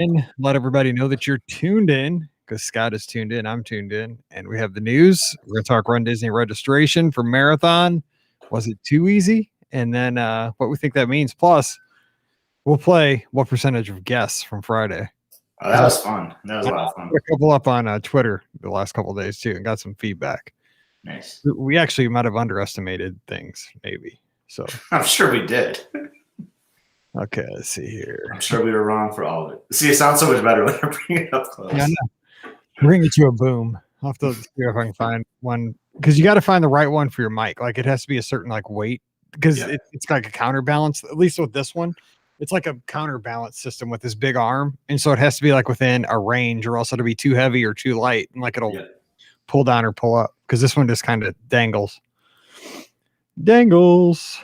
And let everybody know that you're tuned in because Scott is tuned in. I'm tuned in, and we have the news. We're going to talk Run Disney registration for marathon. Was it too easy? And then what we think that means. Plus, we'll play what percentage of guests from Friday. Oh, that was fun. That was a lot of fun. A couple up on Twitter the last couple of days too, and got some feedback. Nice. We actually might have underestimated things, maybe. So I'm sure we did. Okay, let's see here. I'm sure we were wrong for all of it. See, it sounds so much better when I bring it up close. Yeah, bring it to a boom. I'll have to see if I can find one because you got to find the right one for your mic. Like it has to be a certain like weight because it's like a counterbalance. At least with this one, it's like a counterbalance system with this big arm, and so it has to be like within a range, or else it'll be too heavy or too light, and like it'll pull down or pull up. Because this one just kind of dangles. Dangles.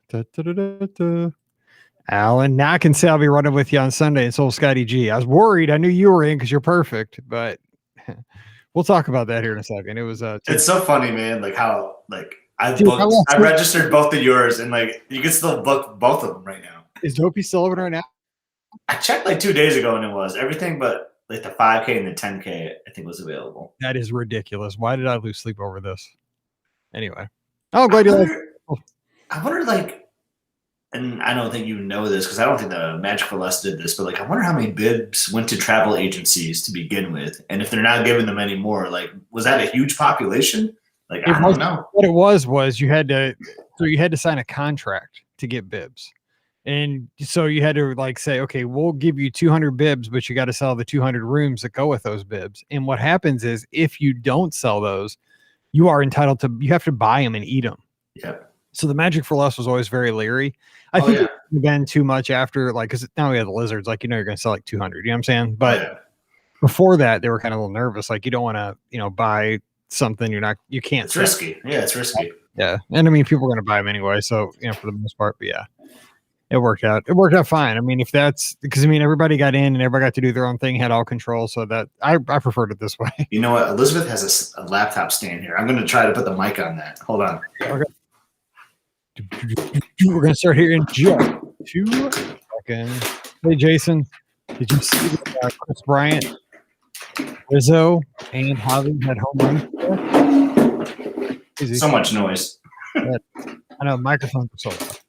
Da, da, da, da, da. Alan, now I can say I'll be running with you on Sunday, and so will Scotty G. I was worried. I knew you were in because you're perfect, but we'll talk about that here in a second. It was it's so funny, man. Like how I registered both of yours, and like you can still book both of them right now. Is Dopey still open right now? I checked like 2 days ago, and it was everything but like the 5K and the 10K. I think was available. That is ridiculous. Why did I lose sleep over this? Anyway, oh, glad you like. I wonder, like, and I don't think you know this because I don't think the Magic for Less did this, but like I wonder how many bibs went to travel agencies to begin with, and if they're not giving them any more, like was that a huge population? Like I don't know. What it was you had to sign a contract to get bibs. And so you had to like say, okay, we'll give you 200 bibs, but you got to sell the 200 rooms that go with those bibs. And what happens is if you don't sell those, you are entitled to, you have to buy them and eat them. Yeah. So the Magic for Less was always very leery. I think it's been too much after, like, because now we have the lizards, like, you're going to sell like 200, you know what I'm saying? But before that, they were kind of a little nervous. Like, you don't want to, buy something you can't. It's risky. Yeah, it's risky. Yeah. And I mean, people are going to buy them anyway. So, for the most part, but yeah. It worked out. It worked out fine. I mean, if that's because everybody got in and everybody got to do their own thing, had all control. So that I preferred it this way. You know what? Elizabeth has a laptop stand here. I'm going to try to put the mic on that. Hold on. Okay. We're going to start here in just 2 seconds. Hey, Jason, did you see Chris Bryant, Rizzo, and Javi had home runs? So much noise. I know microphones are so loud.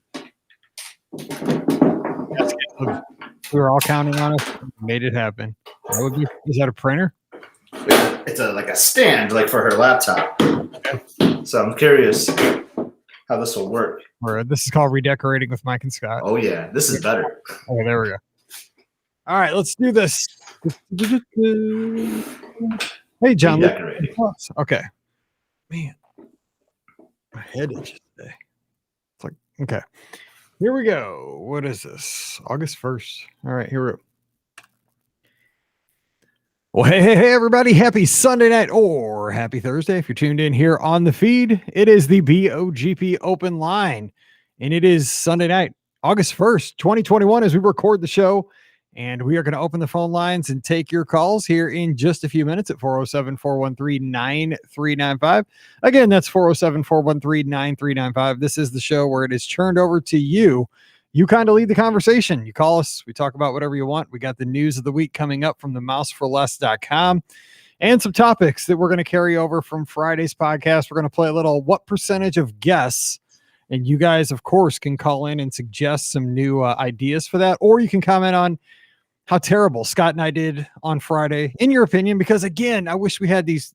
We were all counting on it. Made it happen. Is that a printer? It's like a stand, like for her laptop. So I'm curious how this will work. This is called redecorating with Mike and Scott. Oh yeah, this is better. Oh, there we go. All right, let's do this. Hey, John. Okay. Man, my head itches today. It's like okay. Here we go. What is this? August 1st. All right, here we go. Well, hey, everybody. Happy Sunday night or happy Thursday if you're tuned in here on the feed. It is the BOGP Open Line, and it is Sunday night, August 1st, 2021, as we record the show. And we are going to open the phone lines and take your calls here in just a few minutes at 407-413-9395. Again, that's 407-413-9395. This is the show where it is turned over to you. You kind of lead the conversation. You call us. We talk about whatever you want. We got the news of the week coming up from the mouseforless.com and some topics that we're going to carry over from Friday's podcast. We're going to play a little what percentage of guests. And you guys, of course, can call in and suggest some new ideas for that. Or you can comment on how terrible Scott and I did on Friday, in your opinion, because again, I wish we had these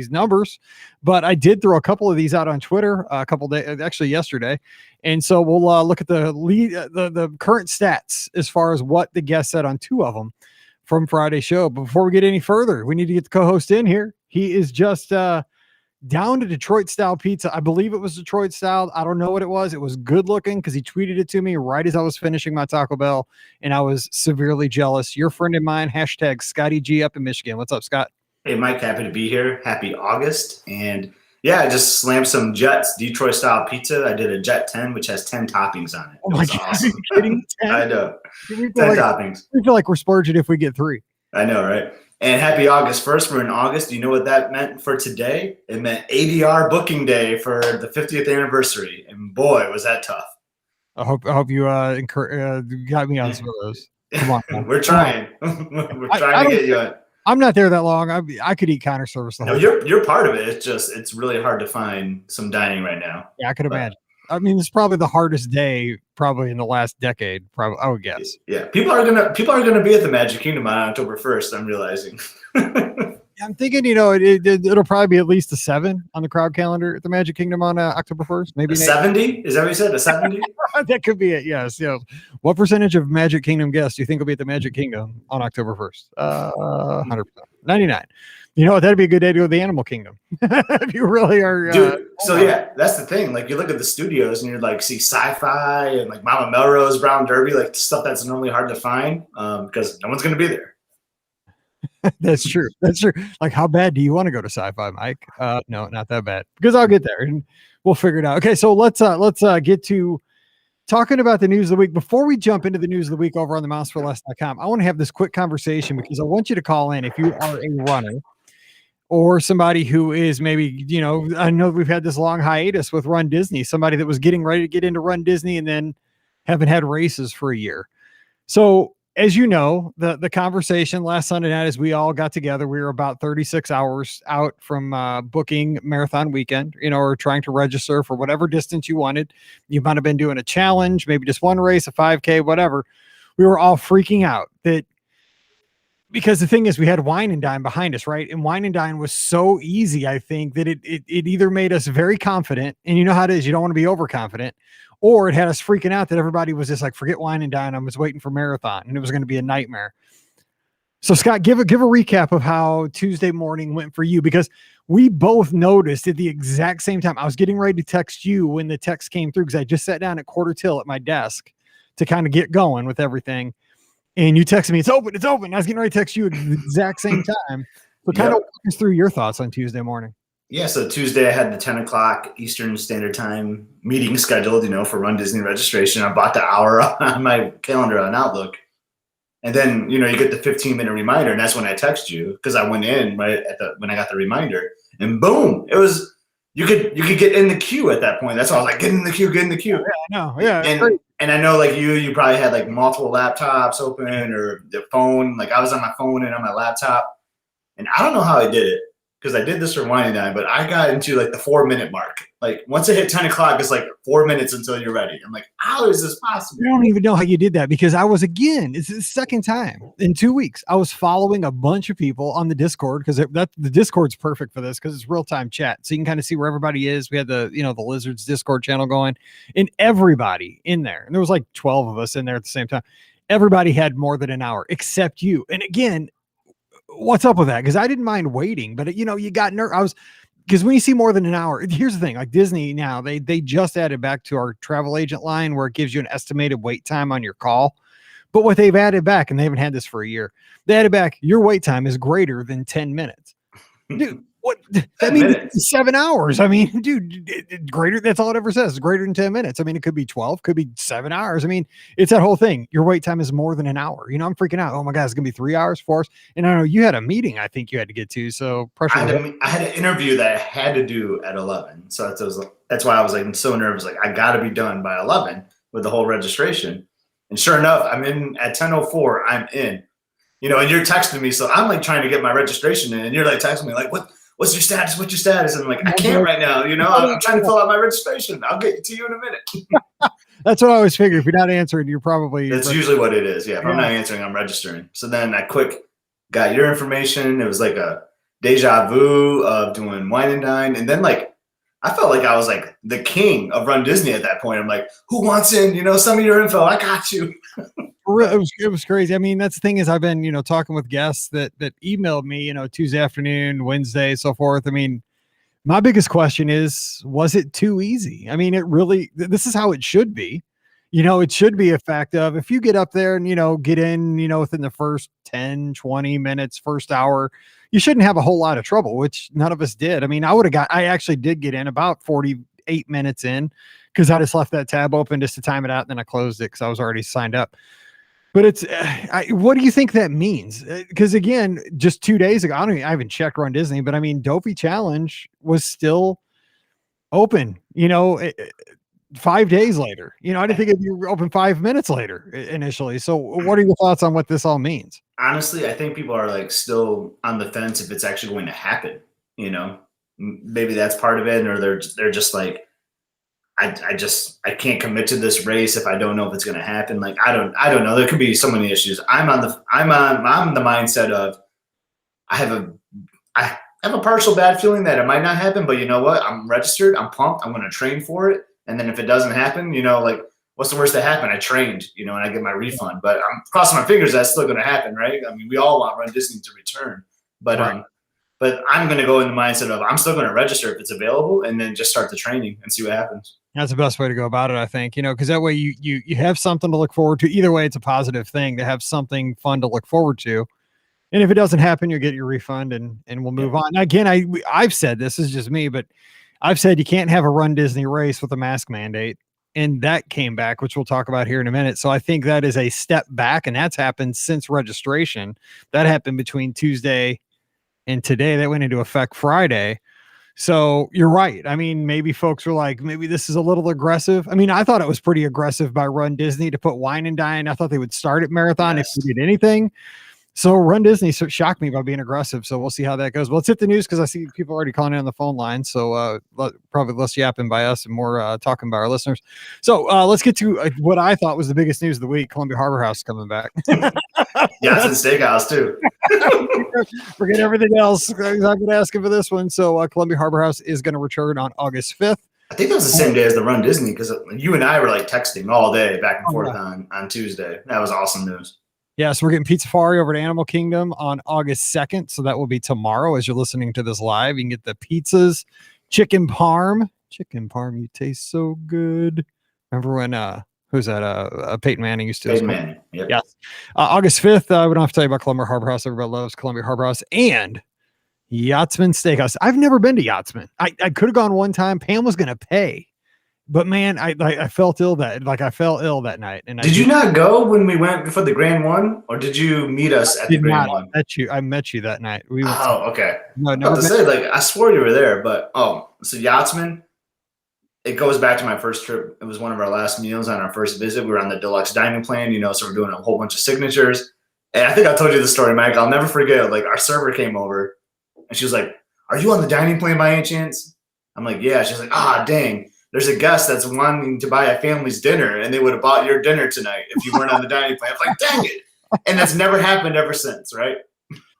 numbers, but I did throw a couple of these out on Twitter a couple days, actually yesterday. And so we'll look at the current stats as far as what the guest said on 2 of them from Friday's show. But before we get any further, we need to get the co-host in here. He is just down to Detroit style pizza. I believe it was Detroit style. I don't know what it was. It was good looking because he tweeted it to me right as I was finishing my Taco Bell, and I was severely jealous. Your friend of mine, hashtag Scotty G up in Michigan. What's up, Scott? Hey, Mike. Happy to be here. Happy August. And yeah, I just slammed some Jets Detroit style pizza. I did a Jet 10, which has 10 toppings on it. Oh my God. Awesome. Are you kidding? 10? I know. 10 toppings. We feel like we're splurging if we get 3. I know, right? And happy August 1st. We're in August. Do you know what that meant for today? It meant ADR booking day for the 50th anniversary. And boy, was that tough. I hope you got me on some of those. Come on, man. We're trying. We're trying to get you on. I'm not there that long. I could eat counter service the No, whole you're part of it. It's really hard to find some dining right now. Yeah, I could imagine. I mean, it's probably the hardest day probably in the last decade. Probably, I would guess. Yeah, people are gonna be at the Magic Kingdom on October 1st. I'm realizing. I'm thinking, it'll probably be at least a 7 on the crowd calendar at the Magic Kingdom on October 1st. Maybe 70. Is that what you said? A 70? That could be it. Yes. What percentage of Magic Kingdom guests do you think will be at the Magic Kingdom on October 1st? 100%. 99. That'd be a good day to go to the Animal Kingdom. If you really are. Dude, so yeah, that's the thing. Like you look at the studios and you're like, see sci-fi and like Mama Melrose, Brown Derby, like stuff that's normally hard to find because no one's going to be there. That's true. Like, how bad do you want to go to sci-fi, Mike? No, not that bad, because I'll get there and we'll figure it out. Okay. So let's get to talking about the news of the week. Before we jump into the news of the week over on the mouseforless.com, I want to have this quick conversation because I want you to call in if you are a runner or somebody who is maybe, I know we've had this long hiatus with Run Disney, somebody that was getting ready to get into Run Disney and then haven't had races for a year. So as you know, the conversation last Sunday night, as we all got together, we were about 36 hours out from booking marathon weekend, or trying to register for whatever distance you wanted. You might have been doing a challenge, maybe just one race, a 5K, whatever. We were all freaking out because the thing is, we had Wine and Dine behind us, right? And Wine and Dine was so easy, I think, that it either made us very confident, and you know how it is, you don't want to be overconfident, or it had us freaking out that everybody was just like, forget Wine and Dine. I was waiting for marathon and it was going to be a nightmare. So Scott, give a recap of how Tuesday morning went for you, because we both noticed at the exact same time. I was getting ready to text you when the text came through, because I just sat down at quarter till at my desk to kind of get going with everything. And you texted me, it's open. I was getting ready to text you at the exact same time. So kind of walk us through your thoughts on Tuesday morning. Yeah, so Tuesday I had the 10 o'clock Eastern Standard Time meeting scheduled, for Run Disney registration. I bought the hour on my calendar on Outlook. And then, you get the 15-minute reminder, and that's when I text you, because I went in right when I got the reminder, and boom, it was you could get in the queue at that point. That's why I was like, get in the queue. Yeah, I know. Yeah. And I know like you probably had like multiple laptops open or the phone. Like I was on my phone and on my laptop, and I don't know how I did it, because I did this for Wine and Dine, but I got into like the 4-minute mark. Like once it hit 10 o'clock, it's like 4 minutes until you're ready. I'm like, how is this possible? I don't even know how you did that, because it's the second time in 2 weeks. I was following a bunch of people on the Discord, because the Discord's perfect for this, because it's real-time chat. So you can kind of see where everybody is. We had the Lizards Discord channel going, and everybody in there. And there was like 12 of us in there at the same time. Everybody had more than an hour except you. And again, what's up with that? Because I didn't mind waiting, but you got nervous. Because when you see more than an hour, here's the thing, like Disney now, they just added back to our travel agent line where it gives you an estimated wait time on your call. But what they've added back, and they haven't had this for a year, they added back, your wait time is greater than 10 minutes. Dude, what? That means 7 hours. I mean, dude, greater. That's all it ever says. It's greater than 10 minutes. I mean, it could be 12, could be 7 hours. I mean, it's that whole thing. Your wait time is more than an hour. I'm freaking out. Oh my God, it's going to be 3 hours, 4 hours. And I know you had a meeting, I think you had to get to. So pressure. I had an interview that I had to do at 11. So that's why I was like so nervous. Like I got to be done by 11 with the whole registration. And sure enough, I'm in at 10:04. I'm in, and you're texting me. So I'm like trying to get my registration in, and you're like texting me like, what's your status? What's your status? And I'm like, I can't right now. I'm trying to fill out my registration. I'll get to you in a minute. That's what I always figure. If you're not answering, you're probably. That's usually what it is. Yeah. If I'm not answering, I'm registering. So then I got your information. It was like a deja vu of doing Wine and Dine. And then like, I felt like I was like the king of Run Disney at that point. I'm like, who wants in? Some of your info. I got you. It was crazy. I mean, that's the thing is I've been, talking with guests that emailed me, Tuesday afternoon, Wednesday, so forth. I mean, my biggest question is, was it too easy? I mean, this is how it should be. It should be a fact of if you get up there and, get in, within the first 10, 20 minutes, first hour, you shouldn't have a whole lot of trouble, which none of us did. I mean, I actually did get in about 48 minutes in, because I just left that tab open just to time it out. And then I closed it because I was already signed up. But what do you think that means? Because again, just 2 days ago, I haven't checked Run Disney, but I mean, Dopey Challenge was still open. 5 days later. I didn't think it'd be open 5 minutes later initially. So what are your thoughts on what this all means? Honestly, I think people are like still on the fence if it's actually going to happen. Maybe that's part of it, or they're just like, I can't commit to this race if I don't know if it's going to happen. Like I don't know. There could be so many issues. I'm the mindset of I have a partial bad feeling that it might not happen, but you know what? I'm registered. I'm pumped. I'm going to train for it. And then if it doesn't happen, like what's the worst that happened? I trained, and I get my refund. But I'm crossing my fingers that's still going to happen, right? I mean, we all want Run Disney to return, but Right. But I'm going to go in the mindset of I'm still going to register if it's available, and then just start the training and see what happens. That's the best way to go about it, I think, because that way you have something to look forward to. Either way, it's a positive thing to have something fun to look forward to. And if it doesn't happen, you'll get your refund and we'll move on. Again, I've said, this is just me, but I've said you can't have a Run Disney race with a mask mandate. And that came back, which we'll talk about here in a minute. So I think that is a step back, and that's happened since registration. That happened between Tuesday and today. That went into effect Friday. So you're right. I mean, maybe folks were like, maybe this is a little aggressive. I mean, I thought it was pretty aggressive by Run Disney to put Wine and Dine. I thought they would start at Marathon if they did anything. So Run Disney shocked me by being aggressive. So we'll see how that goes. Well, let's hit the news because I see people already calling in on the phone line. So probably less yapping by us and more talking by our listeners. So let's get to what I thought was the biggest news of the week. Columbia Harbor House coming back. Yeah, it's a steakhouse too. Forget everything else. I'm not going to ask him for this one. So Columbia Harbor House is going to return on August 5th. I think that was the same day as the Run Disney because you and I were like texting all day back and forth on Tuesday. That was awesome news. Yes, we're getting Pizza Safari over to Animal Kingdom on August 2nd. So that will be tomorrow as you're listening to this live. You can get the pizzas, chicken parm. Chicken parm, you taste so good. Remember when, who's that? Peyton Manning used to. Peyton Manning, yep. Yes. August 5th, we don't have to tell you about Columbia Harbor House. Everybody loves Columbia Harbor House. And Yachtsman Steakhouse. I've never been to Yachtsman. I could have gone one time. Pam was going to pay. But man, I felt ill I fell ill that night. And did you not go when we went before the Grand One, or did you meet us at the Grand One? I met you that night. Okay. No, I was to say, I swore you were there, but so Yachtsman. It goes back to my first trip. It was one of our last meals on our first visit. We were on the deluxe dining plan, so we're doing a whole bunch of signatures. And I think I told you the story, Mike. I'll never forget. Our server came over, and she was like, "Are you on the dining plan by any chance?" I'm like, "Yeah." She's like, dang. There's a guest that's wanting to buy a family's dinner, and they would have bought your dinner tonight if you weren't on the dining plan. I'm like, dang it. And that's never happened ever since, right?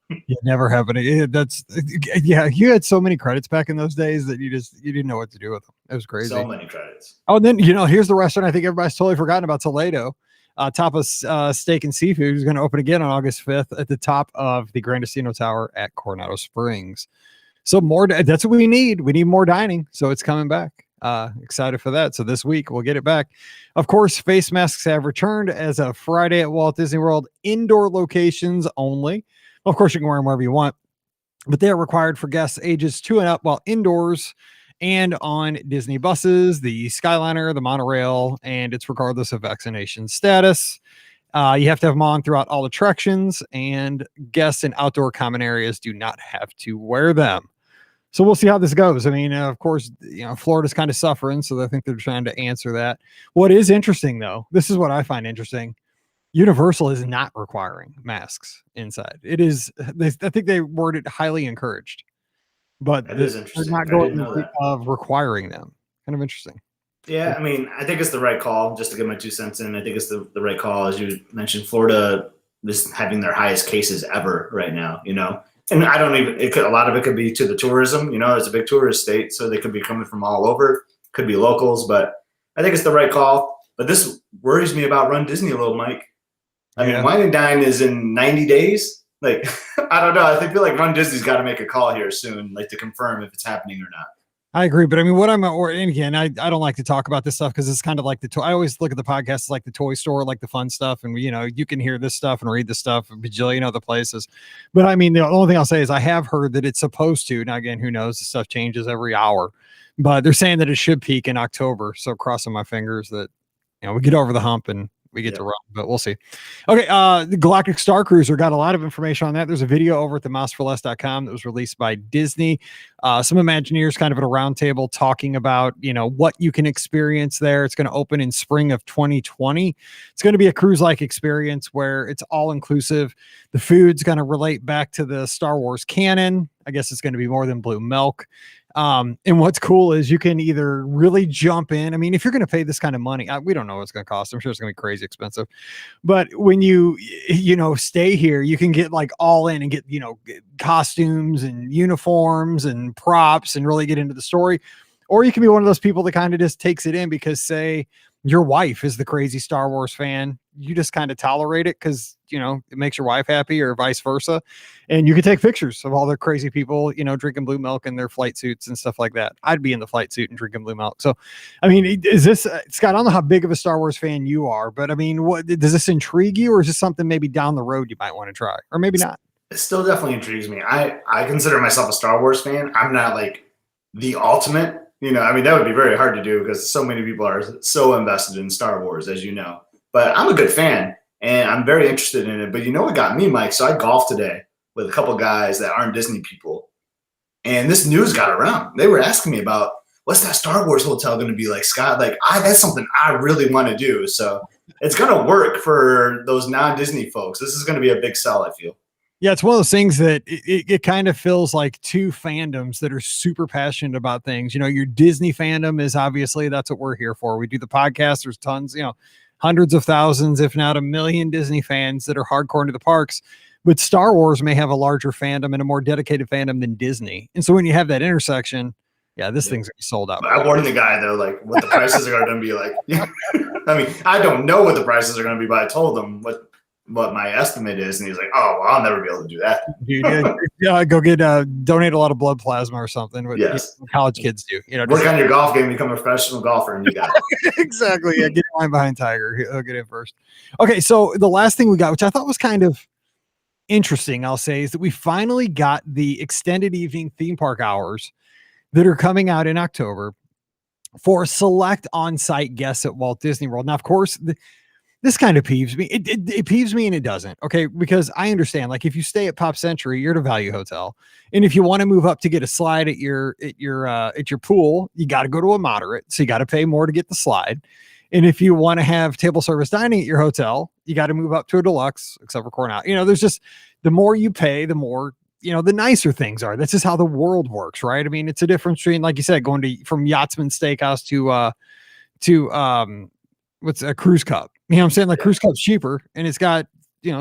Yeah, never happened. You had so many credits back in those days that you didn't know what to do with them. It was crazy. So many credits. Oh, and then, here's the restaurant I think everybody's totally forgotten about, Toledo. Tapas Steak and Seafood is going to open again on August 5th at the top of the Grand Casino Tower at Coronado Springs. So that's what we need. We need more dining. So it's coming back. Excited for that. So this week we'll get it back. Of course, face masks have returned as of Friday at Walt Disney World, indoor locations only. Of course, you can wear them wherever you want, but they are required for guests ages 2 and up while indoors and on Disney buses, the Skyliner, the monorail, and it's regardless of vaccination status. You have to have them on throughout all attractions, and guests in outdoor common areas do not have to wear them. So we'll see how this goes. I mean, of course, Florida's kind of suffering, so I think they're trying to answer that. What is interesting, though, this is what I find interesting. Universal is not requiring masks inside. It is, I think they worded highly encouraged, but they're not going of requiring them. Kind of interesting. Yeah, I mean, I think it's the right call. Just to get my 2 cents in, I think it's the right call. As you mentioned, Florida is having their highest cases ever right now, And I don't even, a lot of it could be to the tourism, it's a big tourist state, so they could be coming from all over, could be locals, but I think it's the right call. But this worries me about Run Disney a little, Mike. I mean, Wine and Dine is in 90 days. I don't know. I feel like Run Disney's got to make a call here soon, to confirm if it's happening or not. I agree, but I mean, and again, I don't like to talk about this stuff because it's kind of like I always look at the podcast as like the toy store, like the fun stuff, and you can hear this stuff and read this stuff, a bajillion other places. But I mean, the only thing I'll say is I have heard that it's supposed to. Now, again, who knows? This stuff changes every hour, but they're saying that it should peak in October. So crossing my fingers that we get over the hump and we get to run, but we'll see. Okay. The Galactic Star Cruiser got a lot of information on that. There's a video over at the mouseforless.com that was released by Disney. Some Imagineers kind of at a roundtable talking about, what you can experience there. It's going to open in spring of 2020. It's going to be a cruise-like experience where it's all inclusive. The food's going to relate back to the Star Wars canon. I guess it's going to be more than blue milk. And what's cool is you can either really jump in. I mean, if you're going to pay this kind of money, we don't know what it's going to cost. I'm sure it's going to be crazy expensive, but when you stay here, you can get like all in and get, costumes and uniforms and props and really get into the story. Or you can be one of those people that kind of just takes it in because, say, your wife is the crazy Star Wars fan. You just kind of tolerate it because, it makes your wife happy, or vice versa. And you can take pictures of all the crazy people, drinking blue milk in their flight suits and stuff like that. I'd be in the flight suit and drinking blue milk. So, I mean, is this, Scott, I don't know how big of a Star Wars fan you are, but I mean, what does this intrigue you, or is this something maybe down the road you might want to try, or maybe not? It still definitely intrigues me. I consider myself a Star Wars fan. I'm not like the ultimate, that would be very hard to do because so many people are so invested in Star Wars, as you know. But I'm a good fan, and I'm very interested in it. But you know what got me, Mike? So I golfed today with a couple guys that aren't Disney people, and this news got around. They were asking me about, what's that Star Wars hotel going to be like, Scott? Like, that's something I really want to do. So it's going to work for those non-Disney folks. This is going to be a big sell, I feel. Yeah, it's one of those things that it kind of feels like two fandoms that are super passionate about things. Your Disney fandom is obviously, that's what we're here for. We do the podcast. There's tons, hundreds of thousands, if not 1 million Disney fans that are hardcore into the parks. But Star Wars may have a larger fandom and a more dedicated fandom than Disney. And so when you have that intersection, this thing's gonna be sold out. I warned the guy though, like what the prices are going to be like. I mean, I don't know what the prices are going to be, but I told him what my estimate is, and he's like, "Oh, well, I'll never be able to do that." Dude, go get donate a lot of blood plasma or something. What college kids do. Work on your golf game, become a professional golfer, and you got it. Exactly. Yeah, get in line behind Tiger. He'll get in first. Okay, so the last thing we got, which I thought was kind of interesting, I'll say, is that we finally got the extended evening theme park hours that are coming out in October for select on-site guests at Walt Disney World. Now, of course, this kind of peeves me. It peeves me and it doesn't. Okay. Because I understand, like, if you stay at Pop Century, you're at a value hotel. And if you want to move up to get a slide at your pool, you got to go to a moderate. So you got to pay more to get the slide. And if you want to have table service dining at your hotel, you got to move up to a deluxe, except for Cornell. There's just, the more you pay, the more, the nicer things are. That's just how the world works, right? I mean, it's a difference between, like you said, going from Yachtsman Steakhouse to what's a Cruise Cup. You know what I'm saying? Like, Cruise Cup's cheaper and it's got,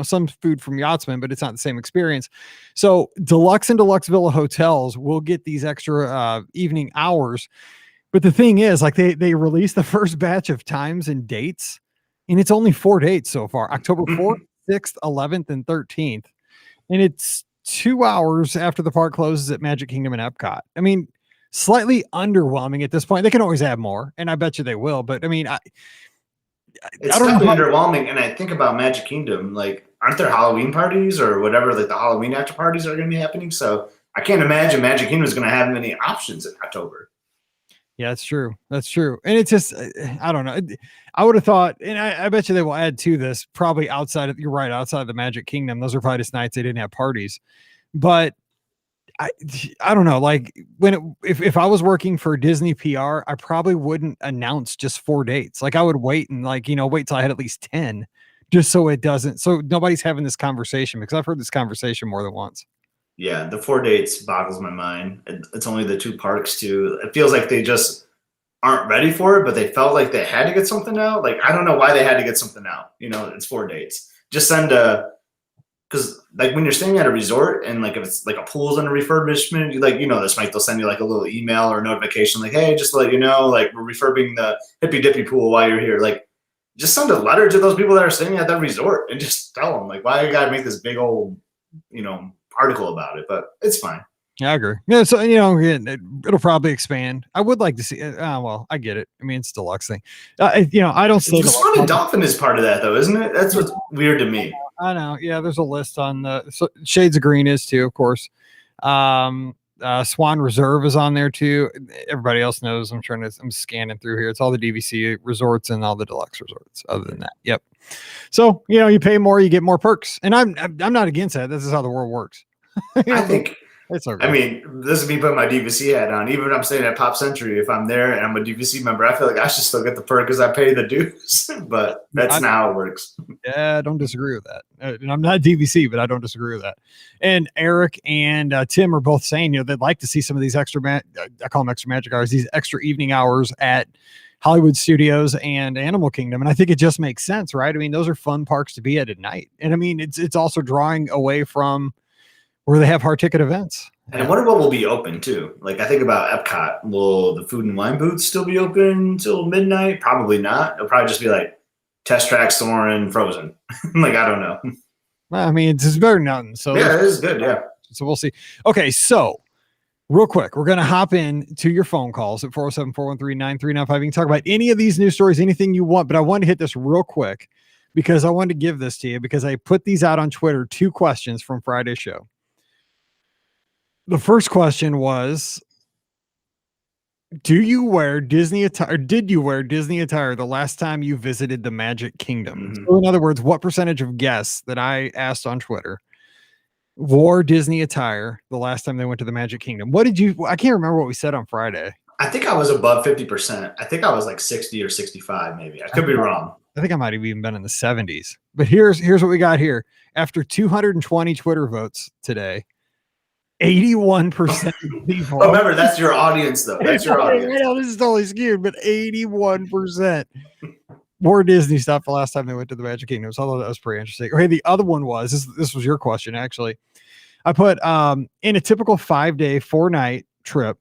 some food from Yachtsman, but it's not the same experience. So deluxe and deluxe villa hotels will get these extra evening hours. But the thing is, like, they released the first batch of times and dates, and it's only 4 dates so far: October 4th, 6th, 11th, and 13th. And it's 2 hours after the park closes at Magic Kingdom and Epcot. I mean, slightly underwhelming at this point. They can always add more, and I bet you they will. But I mean, it's definitely underwhelming. And I think about Magic Kingdom, like, aren't there Halloween parties or whatever, like the Halloween after parties are going to be happening? So I can't imagine Magic Kingdom is going to have many options in October. Yeah, that's true. That's true. And it's just, I don't know. I would have thought, and I bet you they will add to this, probably outside of, you're right, outside of the Magic Kingdom. Those are probably just nights they didn't have parties. But I don't know. Like, if I was working for Disney PR, I probably wouldn't announce just 4 dates. Like, I would wait and wait till I had at least 10, just so nobody's having this conversation, because I've heard this conversation more than once. Yeah, the 4 dates boggles my mind. It's only the 2 parks too. It feels like they just aren't ready for it, but they felt like they had to get something out. Like, I don't know why they had to get something out. It's 4 dates. Just send because like when you're staying at a resort and like if it's like a pool's under refurbishment, this, Mike, they'll send you like a little email or notification like, hey, just to let you know, like, we're refurbing the Hippy Dippy pool while you're here. Like, just send a letter to those people that are staying at that resort and just tell them, like, why you gotta make this big old, article about it. But it's fine. Yeah, I agree. Yeah, so it'll probably expand. I would like to see it. Well, I get it. I mean, it's a deluxe thing. I don't say the Swan and Dolphin is part of that, though, isn't it? That's what's weird to me. I know. Yeah, there's a list on Shades of Green is too, of course. Swan Reserve is on there too. Everybody else knows. I'm scanning through here. It's all the DVC resorts and all the deluxe resorts. Other than that, yep. So you pay more, you get more perks, and I'm not against that. This is how the world works. I think. It's okay. I mean, this is me putting my DVC hat on. Even if I'm staying at Pop Century, if I'm there and I'm a DVC member, I feel like I should still get the perk because I pay the dues. But that's not how it works. Yeah, I don't disagree with that. And I'm not DVC, but I don't disagree with that. And Eric and Tim are both saying, they'd like to see some of these extra, I call them extra magic hours, these extra evening hours at Hollywood Studios and Animal Kingdom. And I think it just makes sense, right? I mean, those are fun parks to be at night. And I mean, it's also drawing away from where they have hard ticket events. And I wonder what will be open too. Like I think about Epcot. Will the food and wine booths still be open until midnight? Probably not. It'll probably just be like Test Track, Soarin', Frozen. Like I don't know. Well, I mean, it's better than nothing. So yeah, it is good. Yeah. So we'll see. Okay, so real quick, we're gonna hop in to your phone calls at 407-413-9395. You can talk about any of these news stories, anything you want. But I wanted to hit this real quick because I wanted to give this to you because I put these out on Twitter. 2 questions from Friday's show. The first question was, did you wear Disney attire the last time you visited the Magic Kingdom? Mm-hmm. So in other words, what percentage of guests that I asked on Twitter wore Disney attire the last time they went to the Magic Kingdom? I can't remember what we said on Friday. I think I was above 50%. I think I was like 60 or 65, maybe. I could be wrong. I think I might have even been in the 70s. But here's what we got here. After 220 Twitter votes today, 81% of people. Oh, remember, that's your audience, though. That's your audience. I know this is totally skewed, but 81% wore Disney stuff the last time they went to the Magic Kingdom. So I thought that was pretty interesting. Okay, the other one was this was your question actually. I put in a typical 5-day, 4-night trip,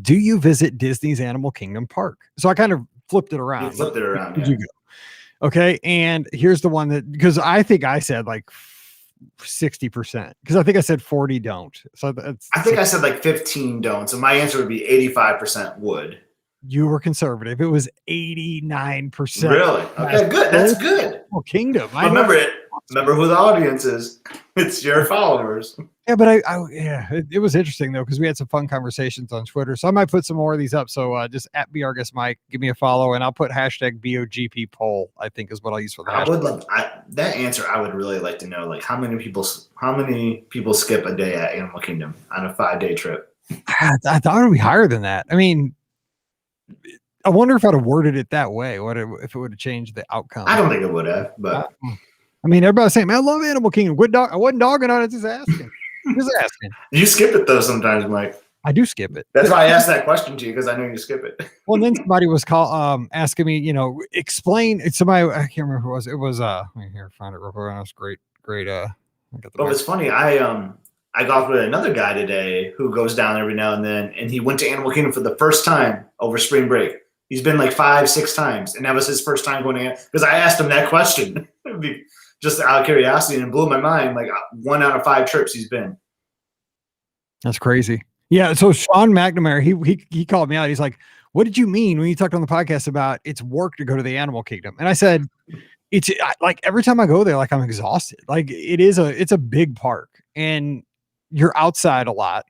do you visit Disney's Animal Kingdom Park? So I kind of flipped it around. You flipped it around. Did you go? Okay, and here's the one that because I think I said like 60% because I think I said 40 don't. So I think I said like 15 don't. So my answer would be 85% would. You were conservative. It was 89%. Really? Okay, good. That's good. Well, Kingdom. Remember who the audience is. It's your followers. Yeah, but it was interesting though because we had some fun conversations on Twitter. So I might put some more of these up. So just at BRGuestMike, give me a follow, and I'll put hashtag BOGP poll. I think is what I'll use for that. That answer. I would really like to know, like how many people skip a day at Animal Kingdom on a 5-day trip. I thought it would be higher than that. I mean, I wonder if I'd have worded it that way. If it would have changed the outcome? I don't think it would have, but I mean, everybody's saying, "Man, I love Animal Kingdom." I wasn't dogging on it, just asking. Just asking. You skip it though sometimes, Mike. I do skip it. That's why I asked that question to you because I know you skip it. Well, and then somebody was asking me, explain. Somebody I can't remember who it was. It was let me find it real quick. That was great. But it's funny. I got with another guy today who goes down every now and then, and he went to Animal Kingdom for the first time over spring break. He's been like 5-6 times, and that was his first time going to because I asked him that question just out of curiosity, and it blew my mind. Like 1 out of 5 trips he's been. That's crazy. Yeah. So Sean McNamara, he called me out. He's like, "What did you mean when you talked on the podcast about it's work to go to the Animal Kingdom?" And I said, "It's like every time I go there, like I'm exhausted. Like it's a big park, and you're outside a lot.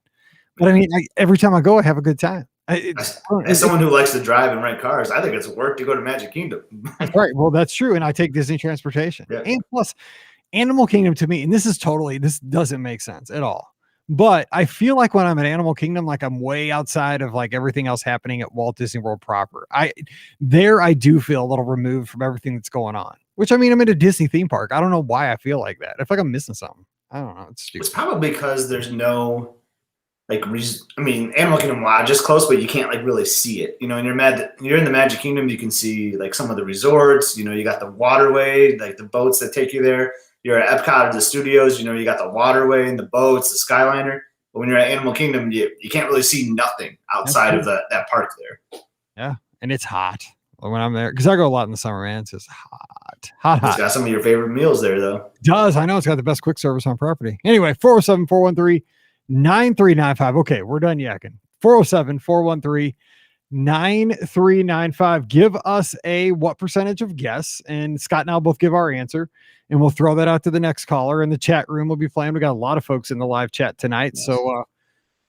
But I mean, every time I go, I have a good time." As someone who likes to drive and rent cars, I think it's work to go to Magic Kingdom. That's right. Well, that's true. And I take Disney transportation. Yeah. And plus, Animal Kingdom to me, and this doesn't make sense at all. But I feel like when I'm at Animal Kingdom, like I'm way outside of like everything else happening at Walt Disney World proper. I do feel a little removed from everything that's going on. Which I mean, I'm at a Disney theme park. I don't know why I feel like that. I feel like I'm missing something. I don't know. It's stupid. It's probably because there's no Animal Kingdom Lodge is close, but you can't like really see it. And you're in the Magic Kingdom, you can see like some of the resorts. You got the waterway, like the boats that take you there. You're at Epcot or the studios, you got the waterway and the boats, the Skyliner. But when you're at Animal Kingdom, you can't really see nothing outside of that park there. Yeah, and it's hot when I'm there because I go a lot in the summer, man. It's just hot. It's got some of your favorite meals there, though. It does. I know it's got the best quick service on property. Anyway, 407-413-9395. Okay, we're done yakking. 407-413-9395. Give us what percentage of guests, and Scott and I'll both give our answer, and we'll throw that out to the next caller. In the chat room, we'll be playing. We got a lot of folks in the live chat tonight, yes. So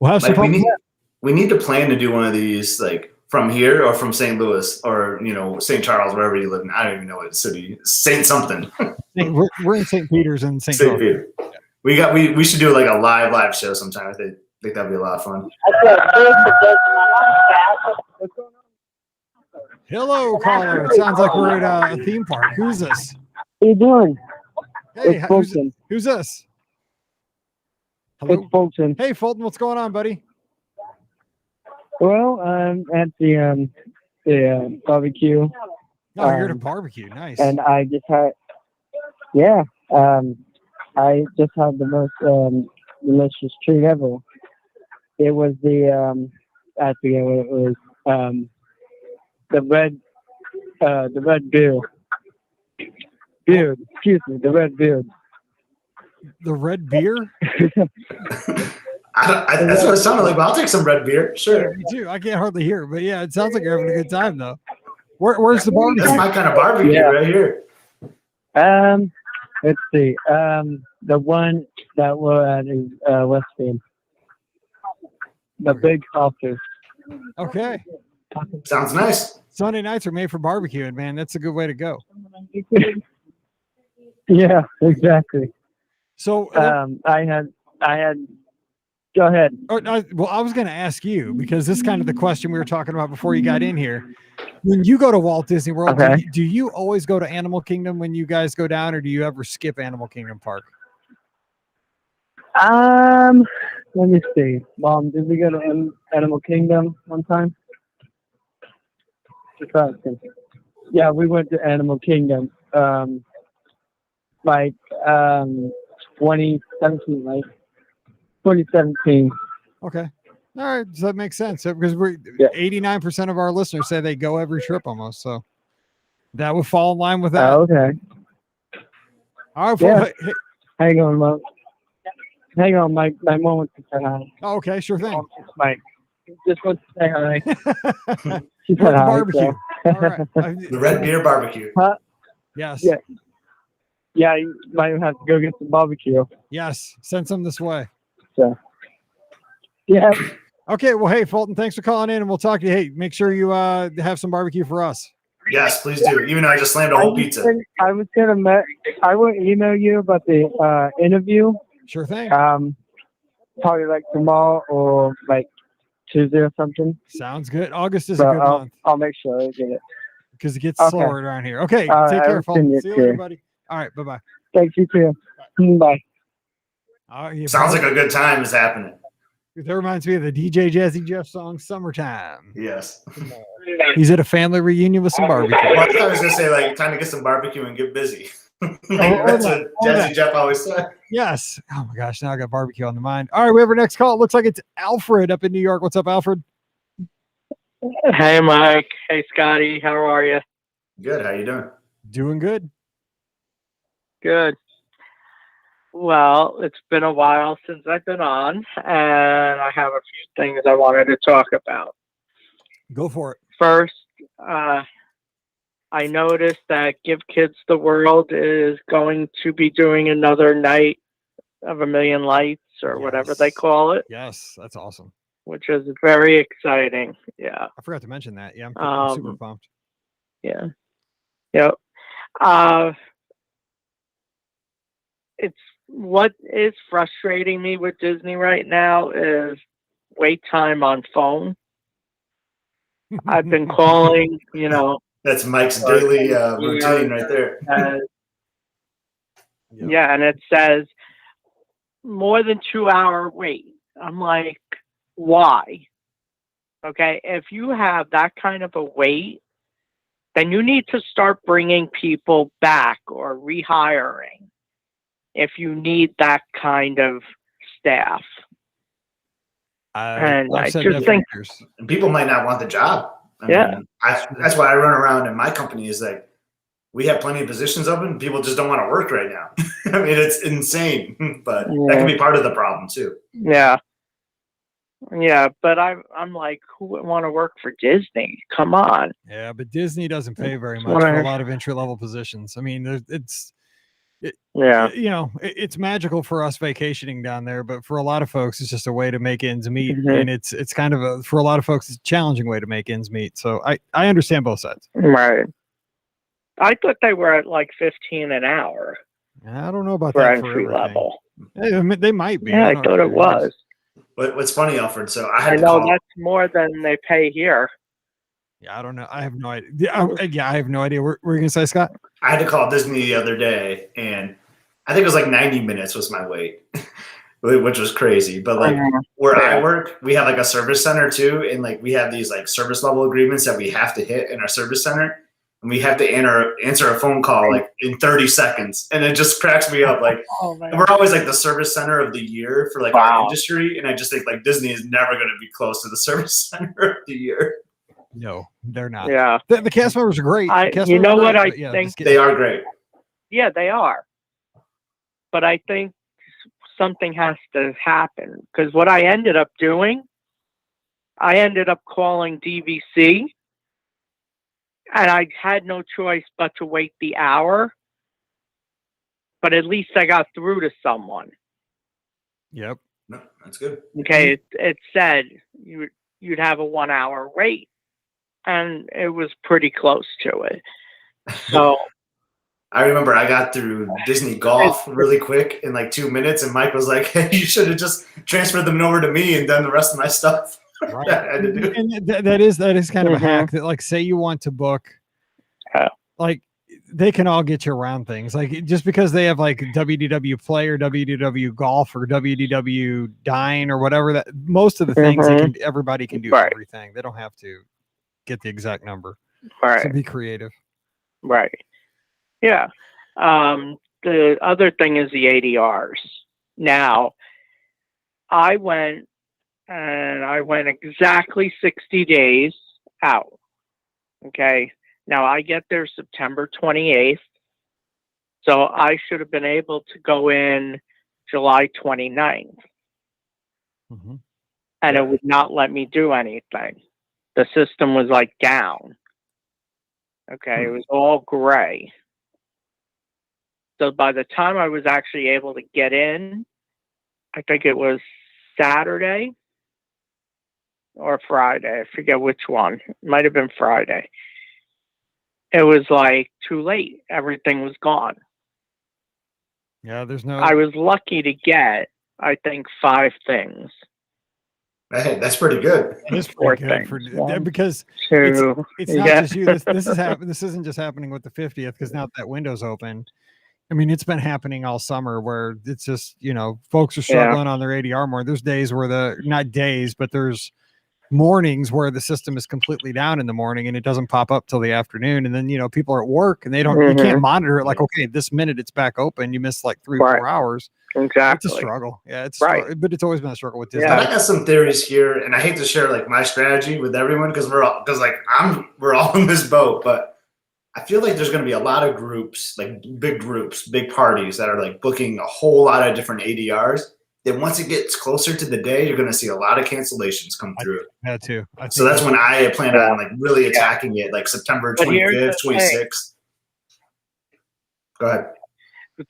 We'll have some Like fun. we need to plan to do one of these like from here or from St. Louis or St. Charles, wherever you live in. I don't even know what city. Saint something. We're in St. Peter's and St. St. Charles. Peter. We should do like a live show sometime. I think that'd be a lot of fun. Hello, caller. It sounds like we're at a theme park. Who's this? How you doing? Hey, It's Fulton. who's this? Hello? It's Fulton. Hey, Fulton, what's going on, buddy? Well, I'm at the barbecue, Oh, you're at a barbecue. Nice. and I just had, I just had the most delicious treat ever. It was I forget what it was, the red beard. Excuse me, the red beard. The red beer? That's what it sounded like. But I'll take some red beer. Sure. Me too. I can't hardly hear, but yeah, it sounds like you're having a good time though. Where's the barbecue? That's my kind of barbecue right here. Let's see. The one that we're at is Westfield. The big office. Okay. Sounds nice. Sunday nights are made for barbecuing, man. That's a good way to go. Yeah, exactly. So I had. Go ahead. well, I was going to ask you because this is kind of the question we were talking about before you got in here. When you go to Walt Disney World, Okay. do you always go to Animal Kingdom when you guys go down, or do you ever skip Animal Kingdom Park? Let me see. Mom, did we go to Animal Kingdom one time? Yeah, we went to Animal Kingdom. Like 2017, like 2017. Okay. All right. So that makes sense. Because 89% of our listeners say they go every trip almost. So that would fall in line with that. Oh, okay. All right. Yeah. Hey, Hang on, Mom. Hang on, my mom wants to say hi. oh, okay. Sure thing. Mike just wants to say hi. She We're said at the hi. barbecue. So. All right. The red beer barbecue. Yes. Yeah. Yeah, you might have to go get some barbecue. Yes. Send some this way. So, yeah. Okay. Well, hey, Fulton, thanks for calling in, and we'll talk to you. Hey, make sure you have some barbecue for us. Yes, please do. Even though I just slammed a whole pizza. I was I will email you about the interview. Sure thing. Probably like tomorrow or like Tuesday or something. Sounds good. August is So a good month I'll make sure I get it. because it gets Okay. slower around here. Okay. All Take right, care, I'll Fulton. send See it you to later, you. buddy. All right. Bye-bye. Thanks, you too. Bye. Sounds like a good time is happening. That reminds me of the DJ Jazzy Jeff song "Summertime." Yes. He's at a family reunion with some barbecue. Well, I thought I was gonna say like time to get some barbecue and get busy. That's what Jazzy Jeff always said. Yes. Oh my gosh. Now I got barbecue on the mind. All right. We have our next call. It looks like it's Alfred up in New York. What's up, Alfred? Hey, Mike. Hey, Scotty. How are you? Good. How you doing? Doing good. Good. Well, it's been a while since I've been on, and I have a few things I wanted to talk about. Go for it. First, I noticed that Give Kids the World is going to be doing another night of a million lights or whatever they call it, Yes. That's awesome. which is very exciting. Yeah. I forgot to mention that. Yeah. I'm super pumped. Yeah. Yep. It's what is frustrating me with Disney right now is wait time on phone. I've been calling, That's Mike's daily routine right there. Yeah, and it says more than 2-hour wait. I'm like, why? Okay, if you have that kind of a wait, then you need to start bringing people back or rehiring if you need that kind of staff. And I just think, and people might not want the job. I mean, that's why I run around in my company is like, we have plenty of positions open. People just don't want to work right now. I mean, it's insane, but that can be part of the problem too. Yeah. Yeah, but I'm like, who would want to work for Disney? Come on. Yeah, but Disney doesn't pay very much for a lot of entry-level positions. I mean, it's Yeah. You know, it's magical for us vacationing down there, but for a lot of folks, it's just a way to make ends meet, Mhm. and it's kind of for a lot of folks, it's a challenging way to make ends meet. So I understand both sides. Right. I thought they were at like 15 an hour I don't know about for that for entry everything. level. I mean, they might be. Yeah, I don't thought know. it was. But what's funny, Alfred? So I I had to know call. that's more than they pay here. Yeah, I don't know. I have no idea. I have no idea. What were you gonna say, Scott? I had to call Disney the other day, and I think it was like 90 minutes was my wait, which was crazy. But like where Yeah. I work, we have like a service center too, and like we have these like service level agreements that we have to hit in our service center, and we have to answer a phone call like in 30 seconds, and it just cracks me up. Like Oh, man. we're always like the service center of the year for like Wow. our industry, and I just think like Disney is never going to be close to the service center of the year. No, they're not. Yeah. The cast members are great. The cast You members know are what great, I but yeah, think? just get- They are great. Yeah, they are. But I think something has to happen because what I ended up doing, I ended up calling DVC, and I had no choice but to wait the hour. But at least I got through to someone. Yep. No, that's good. Okay, it said you'd have a 1 hour wait, and it was pretty close to it. So I remember I got through Disney Golf really quick in like 2 minutes, and Mike was like, "Hey, you should have just transferred them over to me and done the rest of my stuff." Right. that I had to do. And that is kind of a Mhm. hack that, like, say you want to book, like, they can all get you around things. Like, just because they have like WDW Play or WDW Golf or WDW Dine or whatever, that most of the things everybody can do Right. everything. They don't have to get the exact number. right. So be creative. Right. Yeah. The other thing is the ADRs. Now, I went exactly 60 days out. Okay. Now I get there September 28th. So I should have been able to go in July 29th. Mm-hmm. And it would not let me do anything. The system was like down. Okay. It was all gray. So by the time I was actually able to get in, I think it was Saturday or Friday. I forget which one. It might have been Friday. It was like too late. Everything was gone. Yeah, there's no. I was lucky to get, I think, 5 things. Hey, that's pretty good. It's Four pretty good for things. One, because 2. it's not Yeah. just you. This is This isn't just happening with the 50th because now that window's open. I mean, it's been happening all summer where it's just, you know, folks are struggling on their ADR more. There's days where not days, but there's mornings where the system is completely down in the morning and it doesn't pop up till the afternoon. And then, you know, people are at work and you can't monitor it. Like, okay, this minute it's back open. You missed like 3-4 hours. Exactly. It's a struggle. Yeah, it's Right. but it's always been a struggle with Disney. I got some theories here, and I hate to share like my strategy with everyone because we're all in this boat. But I feel like there's going to be a lot of groups, like big groups, big parties that are like booking a whole lot of different ADRs. Then once it gets closer to the day, you're going to see a lot of cancellations come through. That too. So that's when I plan on like really attacking it, like September But here's 25th, the thing. 26th. Go ahead.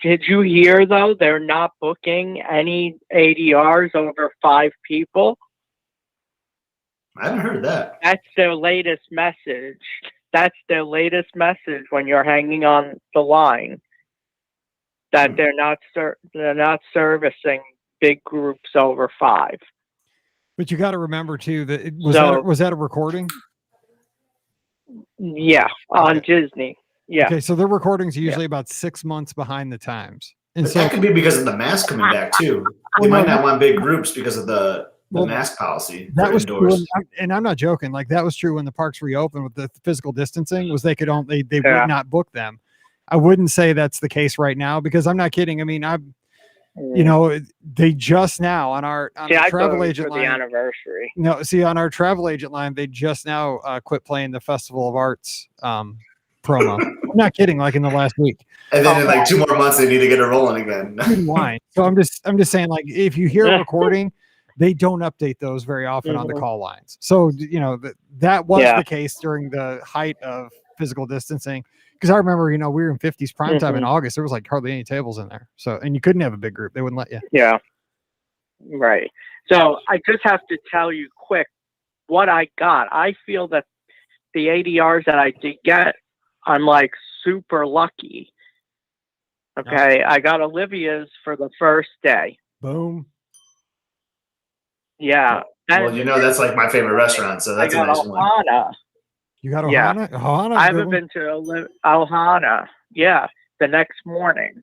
Did you hear, though, they're not booking any ADRs over 5 people? I haven't heard that. That's their latest message. That's their latest message when you're hanging on the line. That they're not servicing big groups over 5. But you got to remember too that was that a recording? Yeah, on Disney. Yeah. Okay, so their recordings are usually about 6 months behind the times, and But so that could be because of the mask coming back too. They might not want big groups because of the mask policy. That was indoors. true, and I'm not joking. Like that was true when the parks reopened with the physical distancing. Was they would not book them. I wouldn't say that's the case right now because I'm not kidding. I mean, you know, they just now on our travel agent line. The anniversary. No, see, on our travel agent line, they just now quit playing the Festival of Arts promo. I'm not kidding. Like in the last week, And then in like 2 more months, they need to get it rolling again. wine. So I'm just saying, like, if you hear a recording, they don't update those very often on the call lines. So you know that was the case during the height of physical distancing. Because I remember, we were in 50s prime time in Mhm. August. There was like hardly any tables in there. So, and you couldn't have a big group. They wouldn't let you. Yeah. Right. So I just have to tell you quick what I got. I feel that the ADRs that I did get, I'm like super lucky. Okay. I got Olivia's for the first day. Boom. Yeah. Well, that's like my favorite restaurant, so that's I a got nice one. Ohana. You got Yeah. Ohana? Ohana's I a good haven't one. been to Ohana. Yeah. The next morning.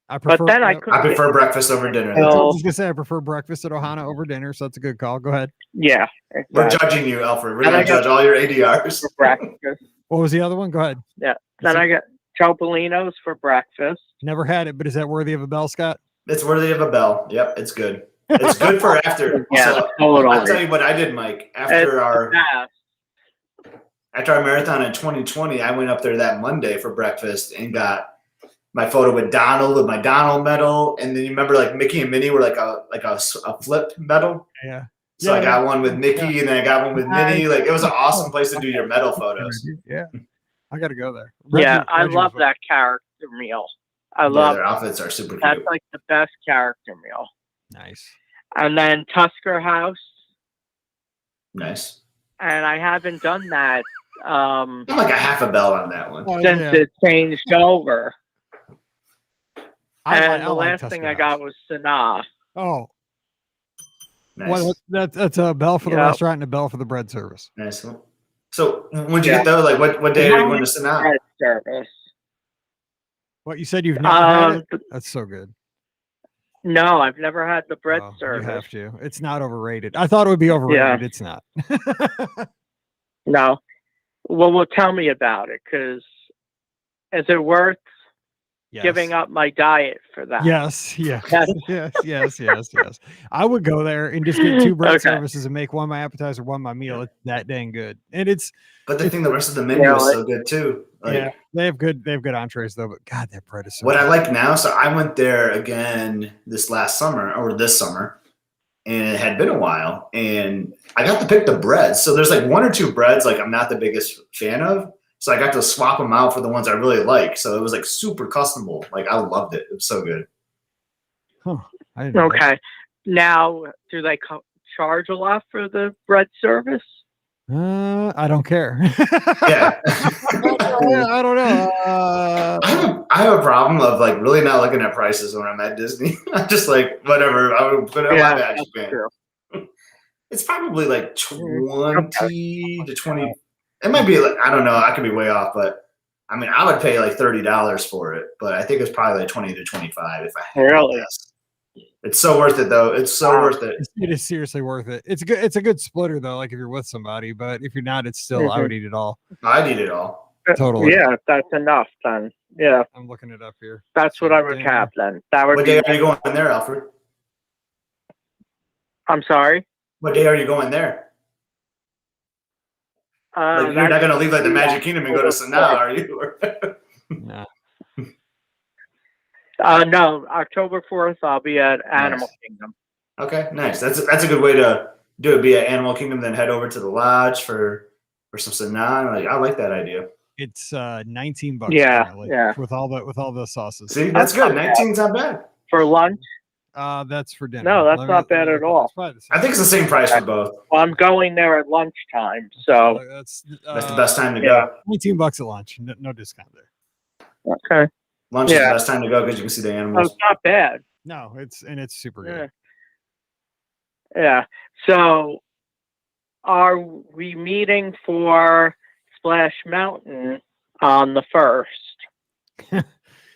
I prefer, But then I yep. couldn't I prefer breakfast over dinner. I was Oh. just gonna say I prefer breakfast at Ohana over dinner, so that's a good call. Go ahead. Yeah. We're Exactly. judging you, Alfred. We're And going I to judge all your ADRs. For breakfast. What was the other one? Go ahead. Yeah. Then I got Topolino's for breakfast. Never had it, but is that worthy of a bell, Scott? It's worthy of a bell. Yep, it's good. It's good for after. Yeah, So totally. I'll tell you what I did, Mike. After our marathon in 2020, I went up there that Monday for breakfast and got my photo with Donald, with my Donald medal, and then you remember like Mickey and Minnie were like a flipped medal. Yeah. So I got one with Mickey, and then I got one with Minnie. Like it was an awesome place to do your medal photos. Yeah. I got to go there. Yeah, I Reggie love was- that character meal. I Yeah, love their outfits are super that's cute. like the best character meal. Nice. And then Tusker House, Nice. and I haven't done that I'm like a half a bell on that one. Oh, since yeah. it changed over. I And the like last Tusker thing I House. got was Sanaa. Oh, Nice. well, that's a bell for the Yep. restaurant and a bell for the bread service. Nice. So when'd you Yeah. get those? Like what day are you going to Sanaa? Bread service. What you said you've never had it? Um, That's so good. No, I've never had the bread Oh, service. You have to. It's not overrated. I thought it would be overrated. It's not. No. Well, tell me about it, because is it worth Yes. giving up my diet for that? Yes, yes, Yes. yes. I would go there and just get 2 bread Okay. services and make one my appetizer, one my meal. It's that dang good, and it's But the rest of the menu is so good too. Like, yeah, they have good entrees though. But God, that bread is so what good. I like now, so I went there again this summer, and it had been a while, and I got to pick the breads. So there's like 1 or 2 breads like I'm not the biggest fan of. So I got to swap them out for the ones I really like. So it was like super customable. Like I loved it. It was so good. Huh. I didn't know that. Okay. Now, do they charge a lot for the bread service? I don't care. Yeah. I don't know. I have a problem of like really not looking at prices when I'm at Disney. I'm just like, whatever. I would put it on my badge. That's true. It's probably like 20 to 20. It might be like, I don't know. I could be way off, but I mean, I would pay like $30 for it, but I think it's probably like 20 to 25 if I had Really? to guess. It's so worth it though. It's so worth it. It is seriously worth it. It's good. It's a good splitter though. Like if you're with somebody, but if you're not, it's still. I would eat it all. I'd eat it all. Totally. Yeah, that's enough then. Yeah, I'm looking it up here. that's what I would have then. That would What be. day are you going there, Alfred? I'm sorry. What day are you going there? Like, you're not going to leave like the Magic Kingdom and go to Sanaa, are you? Nah. No, October 4th, I'll be at Animal Kingdom. Okay, nice. That's a good way to do it. Be at Animal Kingdom, then head over to the lodge for some Sanaa. Like, I like that idea. It's $19. Yeah, currently, yeah. with all the sauces. See, that's good. 19's not bad. For lunch? That's for dinner. No, that's not bad at all. It's probably the same. I think it's the same price for both. Well, I'm going there at lunchtime, so. That's That's the best time to yeah. go. $19 at lunch. No discount there. Okay. Lunch is the Yeah. best time to go because you can see the Oh, animals. it's not bad. No, it's super Yeah. good. Yeah. So, are we meeting for Splash Mountain on the 1st?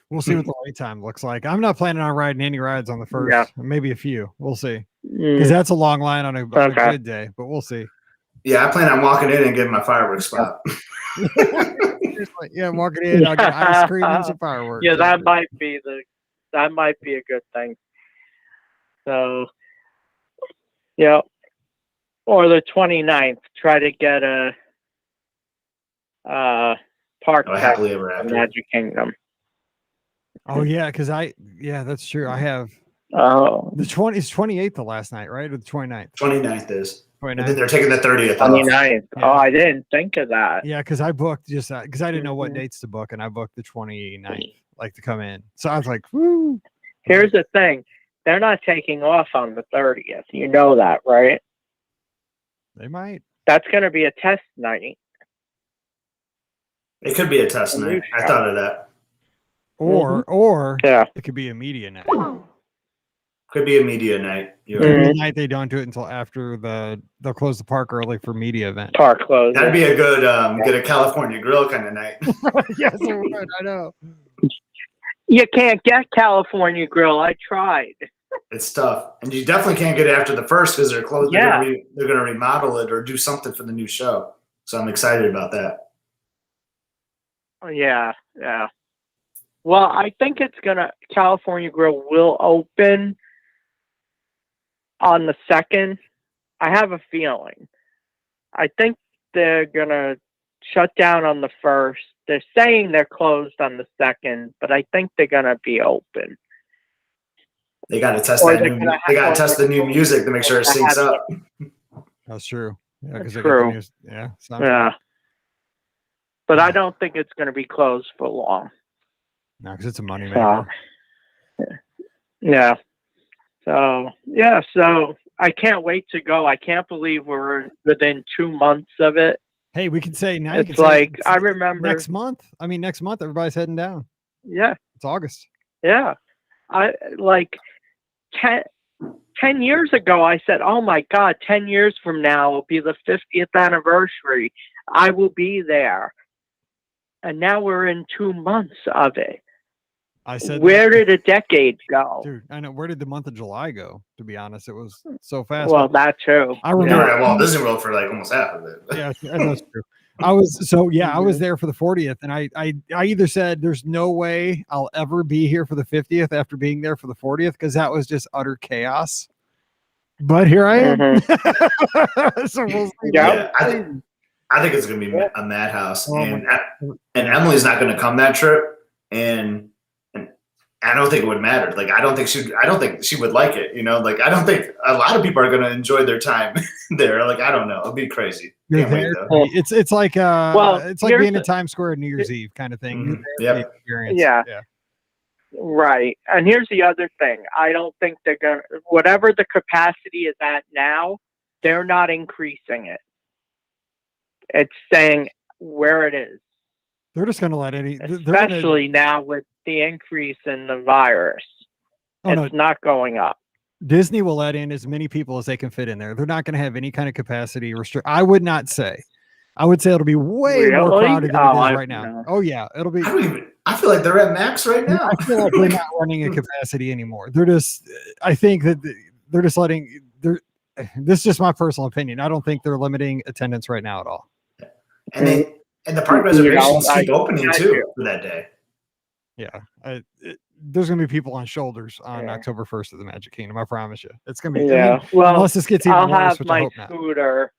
We'll see what the wait time looks like. I'm not planning on riding any rides on the first. Yeah. Maybe a few. We'll see. Mm, Because that's a long line on a Okay. good day, but we'll see. Yeah, I plan on walking in and getting my fireworks spot. Yeah, walking in, I'll get ice cream and some fireworks. Yeah, that might be a good thing. So, yeah. Or the 29th, try to get a park Oh, pass happily ever at after. Magic Kingdom. Oh yeah, because that's true. I have Oh, the 28th the last night, right? Or the 29th. 29th is. And then they're taking the 30th off. 29th. Yeah. Oh, I didn't think of that. Yeah, because I booked just that because I didn't know what Mhm. dates to book, and I booked the 29th, like to come in. So I was like, woo. Here's the thing. They're not taking off on the 30th. You know that, right? They might. That's going to be a test night. It could be a test night. I thought of that. Or Yeah. it could be a media night. Could be a media night. You're Maybe right. a night they don't do it until after they'll close the park early for media event. Park closed. That'd be a good get a California grill kind of night. Yes, it would. I know. You can't get California Grill. I tried. It's tough, and you definitely can't get it after the first because they're closed. Yeah. They're gonna remodel it or do something for the new show. So I'm excited about that. Yeah, yeah. Well, I think California Grill will open on the 2nd. I have a feeling. I think they're gonna shut down on the 1st. They're saying they're closed on the 2nd, but I think they're gonna be open. They got to test Or that they're new. gonna They have- got to test the new music to make sure it They're gonna syncs up. That's true. Yeah, because True. Yeah. Yeah. But I don't think it's gonna be closed for long. No, because it's a moneymaker. Yeah. So I can't wait to go. I can't believe we're within 2 months of it. Hey, we can say now. You can It's say like it's I remember. next month. I mean, next month everybody's heading down. Yeah, It's August. yeah. I like 10 years ago. I said, "Oh my God, 10 years from now will be the 50th anniversary. I will be there." And now we're in 2 months of it. I said, Where did a decade go? dude? I know. Where did the month of July go? To be honest, it was so fast. Well, that too. I You remember. were at Walt Disney World for like almost half of it. Yeah, that's true. I was there for the 40th, and I either said there's no way I'll ever be here for the 50th after being there for the 40th because that was just utter chaos. But here I am. So we'll see. Yeah. I think it's gonna be a madhouse, Oh, and Emily's not gonna come that trip, and I don't think it would matter. Like I don't think she would like it. You know, like I don't think a lot of people are gonna enjoy their time there. Like I don't know, it'd be crazy. You're Can't wait, there. though. It's like it's like here's being in the- Times Square at New Year's Eve kind of thing. You're Mhm. there for the Yep. experience. Yeah. Yeah. Right. And here's the other thing. I don't think they're going to, whatever the capacity is at now, they're not increasing it. It's staying where it is, They're just going to let they're gonna- especially now with the increase in the virus. Oh, no. It's not going up. Disney will let in as many people as they can fit in there. They're not going to have any kind of capacity restrict. I would not say. I would say it'll be way more Really? crowded than Oh, it is I- right now. no. Oh yeah, it'll be. I feel like they're at max right now. I feel like they're not running a capacity anymore. They're just. I think that they're just letting. This is just my personal opinion. I don't think they're limiting attendance right now at all. And the park You know, reservations keep I- opening I too do. for that day. Yeah, there's going to be people on shoulders on Yeah. October 1st at the Magic Kingdom. I promise you, it's going to be. Yeah. I mean, Well, unless this gets even I'll worse, have which I my hope not. scooter.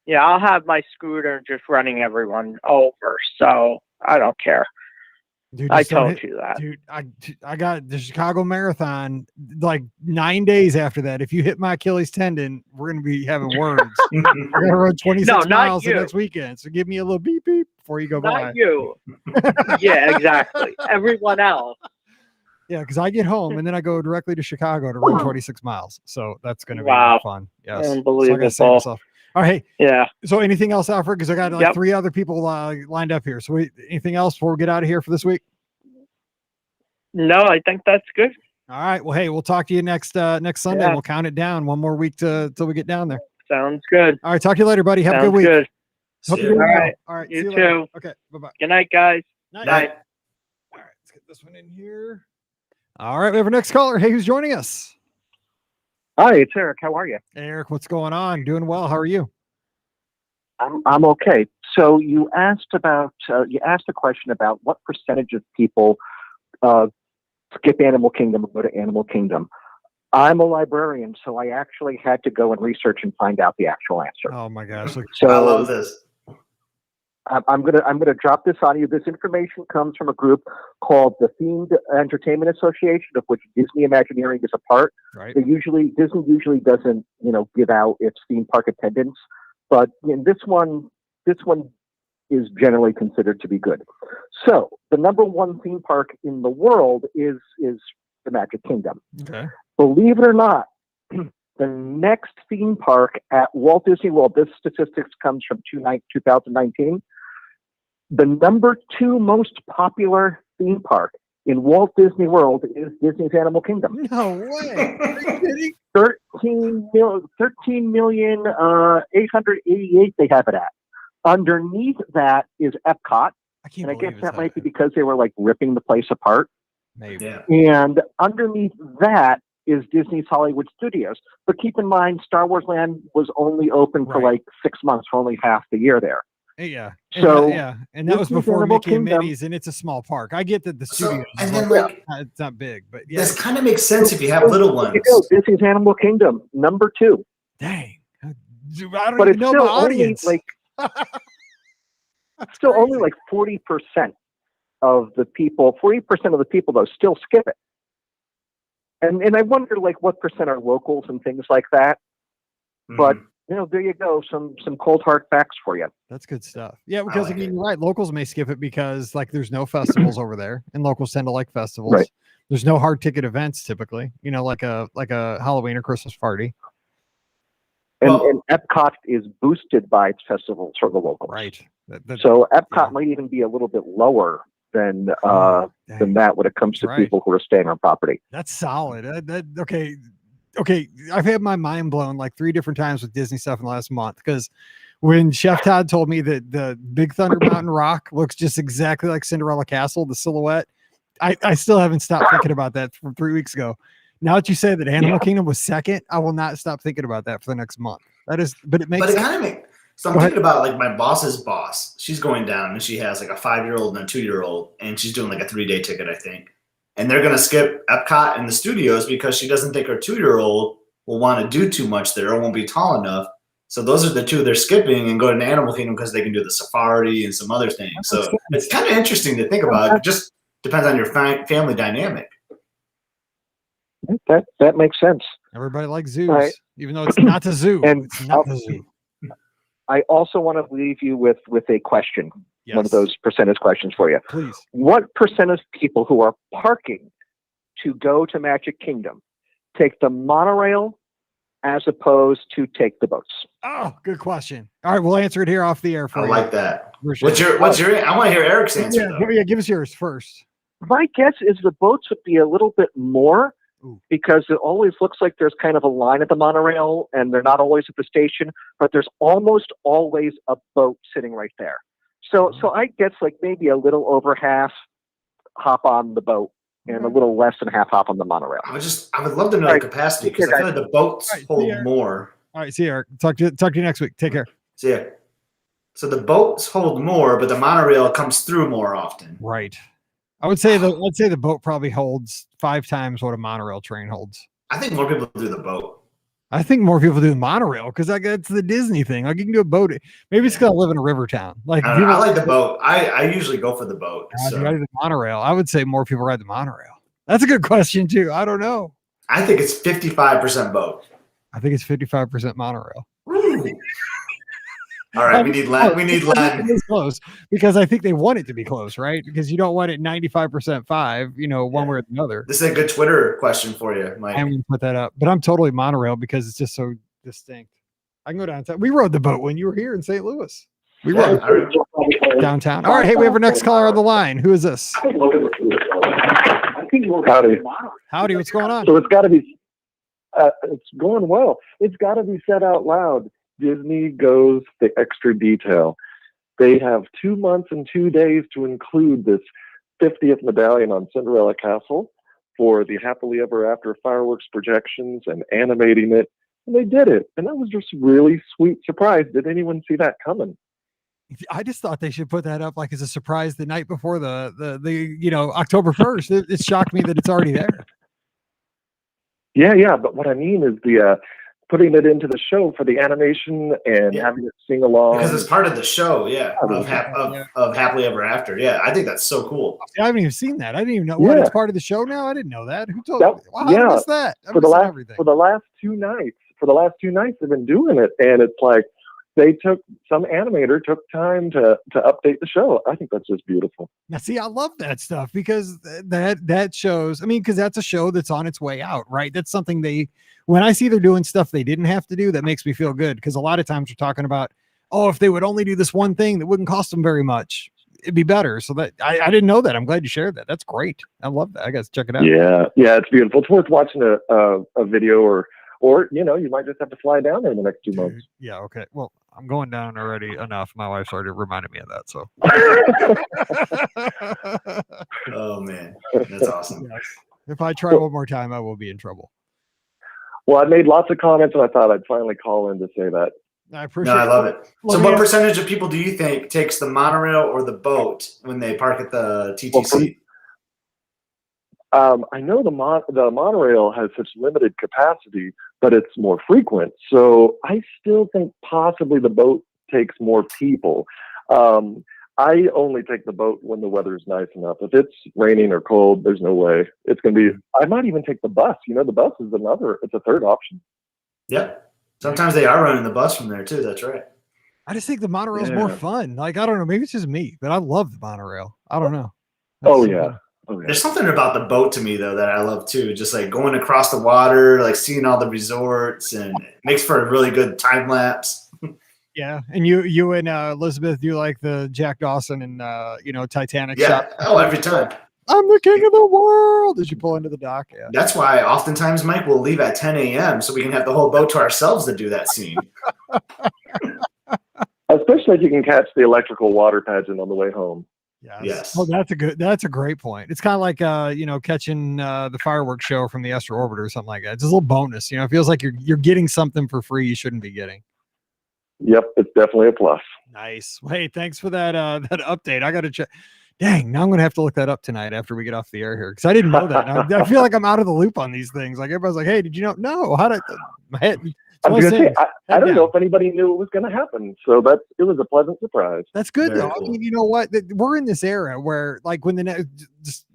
Yeah, I'll have my scooter just running everyone over. So I don't care. Dude, I just don't told hit- you that. Dude, I got the Chicago Marathon like 9 days after that. If you hit my Achilles tendon, we're gonna be having words. I gotta run 26 No, not miles the you. next weekend. So give me a little beep beep before you go by. Not you. Yeah, exactly. Everyone else. Yeah, because I get home and then I go directly to Chicago to run 26 miles. So that's gonna be Wow. fun. Yes. So I gotta Unbelievable. save myself. All right. Hey, Yeah. so anything else, Alfred? Because I got like Yep. 3 other people lined up here. So anything else before we get out of here for this week? No, I think that's good. All right. Well, hey, we'll talk to you next Sunday. Yeah. We'll count it down one more week till we get down there. Sounds good. All right. Talk to you later, buddy. Have a Sounds good week. good. Hope See you're ya. doing All well. right. All right. You see later. too. Okay. Bye-bye. Good night, guys. Night. Night. All right. Let's get this one in here. All right. We have our next caller. Hey, who's joining us? Hi, it's Eric. How are you? Eric, what's going on? Doing well. How are you? I'm okay. So you asked a question about what percentage of people skip Animal Kingdom or go to Animal Kingdom. I'm a librarian, so I actually had to go and research and find out the actual answer. Oh my gosh. Look, So I love this. I'm gonna drop this on you. This information comes from a group called the Themed Entertainment Association, of which Disney Imagineering is a part. Right. Disney usually doesn't give out its theme park attendance, but in this one is generally considered to be good. So the number one theme park in the world is the Magic Kingdom. Okay. Believe it or not, the next theme park at Walt Disney World, this statistics comes from 2019, the number 2 most popular theme park in Walt Disney World is Disney's Animal Kingdom. No way. Are you kidding? 13,888 they have it at. Underneath that is Epcot. I can't And I believe guess it's that might be happening. because they were like ripping the place apart. Maybe. Yeah. And underneath that is Disney's Hollywood Studios. But keep in mind, Star Wars Land was only open for Right. like 6 months, for only half the year there. Yeah. So, and that was Disney's before Animal Mickey and Kingdom- Minnie's, and it's a small park. I get that the So, studios, and then like it's not big, but yeah. this kind of makes sense if you have little There ones. you go, Disney's Animal Kingdom, number 2. Dang. Dude, I don't But even it's know still my only audience. like That's still only crazy. like 40% of the people. 40% of the people though still skip it. And I wonder like what percent are locals and things like that. But Mhm. there you go, some cold hard facts for you. That's good stuff. Yeah, because I, like mean, it. you're right. Locals may skip it because like there's no festivals over there, and locals tend to like festivals. Right. There's no hard ticket events typically. Like a Halloween or Christmas party. And, Well- and Epcot is boosted by its festivals for the locals. Right. So Epcot yeah. might even be a little bit lower than Dang. that when it comes to That's right. people who are staying on property. That's solid. Okay. I've had my mind blown like 3 different times with Disney stuff in the last month because when Chef Todd told me that the Big Thunder Mountain Rock looks just exactly like Cinderella Castle, the silhouette, I still haven't stopped thinking about that from 3 weeks ago. Now that you say that Animal Kingdom was second, I will not stop thinking about that for the next month. But it makes But it sense. kind of makes. So I'm Go ahead. thinking about like my boss's boss. She's going down and she has like a 5-year-old and a 2-year-old, and she's doing like a 3-day ticket, I think. And they're gonna skip Epcot and the studios because she doesn't think her 2-year-old will want to do too much there or won't be tall enough. So those are the 2 they're skipping and go to Animal Kingdom because they can do the safari and some other things. So it's kind of interesting to think about. It just depends on your family dynamic. That makes sense. Everybody likes zoos, Right. even though it's not a zoo. And It's not the zoo. I also want to leave you with a question, Yes. one of those percentage questions for you. Please. What percent of people who are parking to go to Magic Kingdom take the monorail as opposed to take the boats? Oh, good question. All right, we'll answer it here off the air for I you. like that. For sure. What's your? I want to hear Eric's answer though. Give us yours first. My guess is the boats would be a little bit more Ooh. because it always looks like there's kind of a line at the monorail and they're not always at the station, but there's almost always a boat sitting right there. So I guess like maybe a little over half hop on the boat and a little less than half hop on the monorail. I would love to know Right. the capacity because I feel like the boats Right, hold yeah. more. All right, see you, Eric. Talk to you next week. Take care. So yeah. So the boats hold more, but the monorail comes through more often. Right. I'd say the boat probably holds 5 times what a monorail train holds. I think more people do the boat. I think more people do the monorail because it's the Disney thing. Like you can do a boat. Maybe it's because I live in a river town. Like I, don't know, I like the boat. I usually go for the boat. God, So you gotta do the monorail. I would say more people ride the monorail. That's a good question too. I don't know. I think it's 55% boat. I think it's 55% monorail. All right, we need Len. We need Len. It is close because I think they want it to be close, right? Because you don't want it 95% 5, one way or the other. This is a good Twitter question for you, Mike. I'm gonna put that up, but I'm totally monorail because it's just so distinct. I can go downtown. We rode the boat when you were here in St. Louis. We Yeah, rode downtown. All right, hey, we have our next caller on the line. Who is this? Howdy. Howdy, what's going on? So it's got to be, it's going well. It's got to be said out loud. Disney goes the extra detail. They have 2 months and 2 days to include this 50th medallion on Cinderella Castle for the happily ever after fireworks projections and animating it. And they did it. And that was just really sweet surprise. Did anyone see that coming? I just thought they should put that up like as a surprise the night before the October 1st. It shocked me that it's already there. Yeah. But what I mean is putting it into the show for the animation and having it sing along. Because it's part of the show, Yeah. of Happily Ever After. Yeah, I think that's so cool. See, I haven't even seen that. I didn't even know what it's part of the show now. I didn't know that. Who told me? Wow, how did I miss that? For the last 2 nights. For the last 2 nights, they've been doing it, and it's like some animator took time to update the show. I think that's just beautiful. Now, see, I love that stuff because that shows. I mean, because that's a show that's on its way out, right? That's something when I see they're doing stuff they didn't have to do, that makes me feel good. Because a lot of times we're talking about, oh, if they would only do this one thing that wouldn't cost them very much, it'd be better. So that I didn't know that. I'm glad you shared that. That's great. I love that. I got to check it out. Yeah, it's beautiful. It's worth watching a video or you might just have to fly down there in the next 2 months. Yeah. Okay. Well, I'm going down already enough. My wife's already reminded me of that. So. Oh man, that's awesome. Yes. If I try one more time, I will be in trouble. Well, I made lots of comments, and I thought I'd finally call in to say that. I appreciate I love it. So what percentage of people do you think takes the monorail or the boat when they park at the TTC? I know the monorail has such limited capacity, but it's more frequent. So I still think possibly the boat takes more people. I only take the boat when the weather's nice enough. If it's raining or cold, there's no way. It's going to be, I might even take the bus. The bus is it's a third option. Yep. Sometimes they are running the bus from there too. That's right. I just think the monorail is more fun. Like, I don't know, maybe it's just me, but I love the monorail. I don't know. There's something about the boat to me though that I love too. Just like going across the water, like seeing all the resorts, and it makes for a really good time lapse. Yeah, and you and Elizabeth, you like the Jack Dawson and Titanic shot. Oh, every time. I'm the king of the world as you pull into the dock. Yeah. That's why oftentimes Mike will leave at 10 a.m. so we can have the whole boat to ourselves to do that scene. Especially if you can catch the electrical water pageant on the way home. Yes. Oh, that's a great point. It's kind of like catching the fireworks show from the Astro Orbiter or something like that. It's a little bonus. It feels like you're getting something for free you shouldn't be getting. Yep, it's definitely a plus. Nice. Hey, thanks for that update. I got to check. Dang, now I'm gonna have to look that up tonight after we get off the air here because I didn't know that. I feel like I'm out of the loop on these things. Like everybody's like, "Hey, did you know?" No, how did my head? I was gonna say, I don't know if anybody knew it was going to happen, so it was a pleasant surprise. That's good Very though. cool. I mean, you know what? We're in this era where, like, when the next,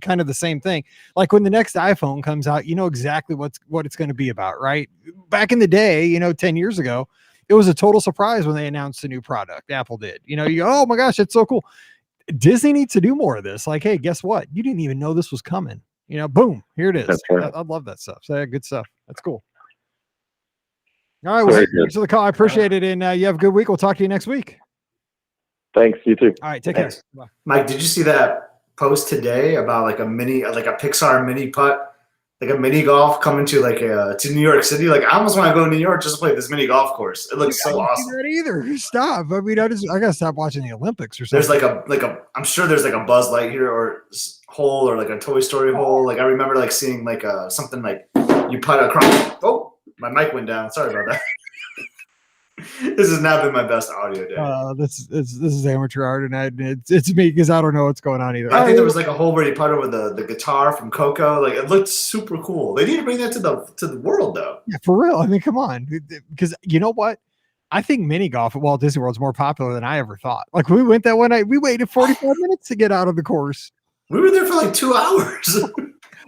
kind of the same thing. Like when the next iPhone comes out, you know exactly what it's going to be about, right? Back in the day, 10 years ago, it was a total surprise when they announced a new product. Apple did. You go, oh my gosh, it's so cool. Disney needs to do more of this. Like, hey, guess what? You didn't even know this was coming. Boom, here it is. That's right. I love that stuff. So yeah, good stuff. That's cool. All right, well, thanks for the call. I appreciate it, and you have a good week. We'll talk to you next week. Thanks, you too. All right, take Thanks. care. Bye. Mike, did you see that post today about like a Pixar mini putt, like a mini golf coming to to New York City? Like I almost want to go to New York just to play this mini golf course. It looks so awesome. That either. Stop. I mean, I gotta stop watching the Olympics or something. There's I'm sure there's like a Buzz Lightyear or hole or like a Toy Story hole. Like I remember like seeing like something like you putt across. Oh, my mic went down. Sorry about that. This has not been my best audio day. This is amateur art, and it's me because I don't know what's going on either. I think there was like a hole where he putted with the guitar from Coco. Like it looked super cool. They need to bring that to the world though. Yeah, for real. I mean, come on, because you know what? I think mini golf at Walt Disney World is more popular than I ever thought. Like we went that one night, we waited 45 minutes to get out of the course. We were there for like 2 hours.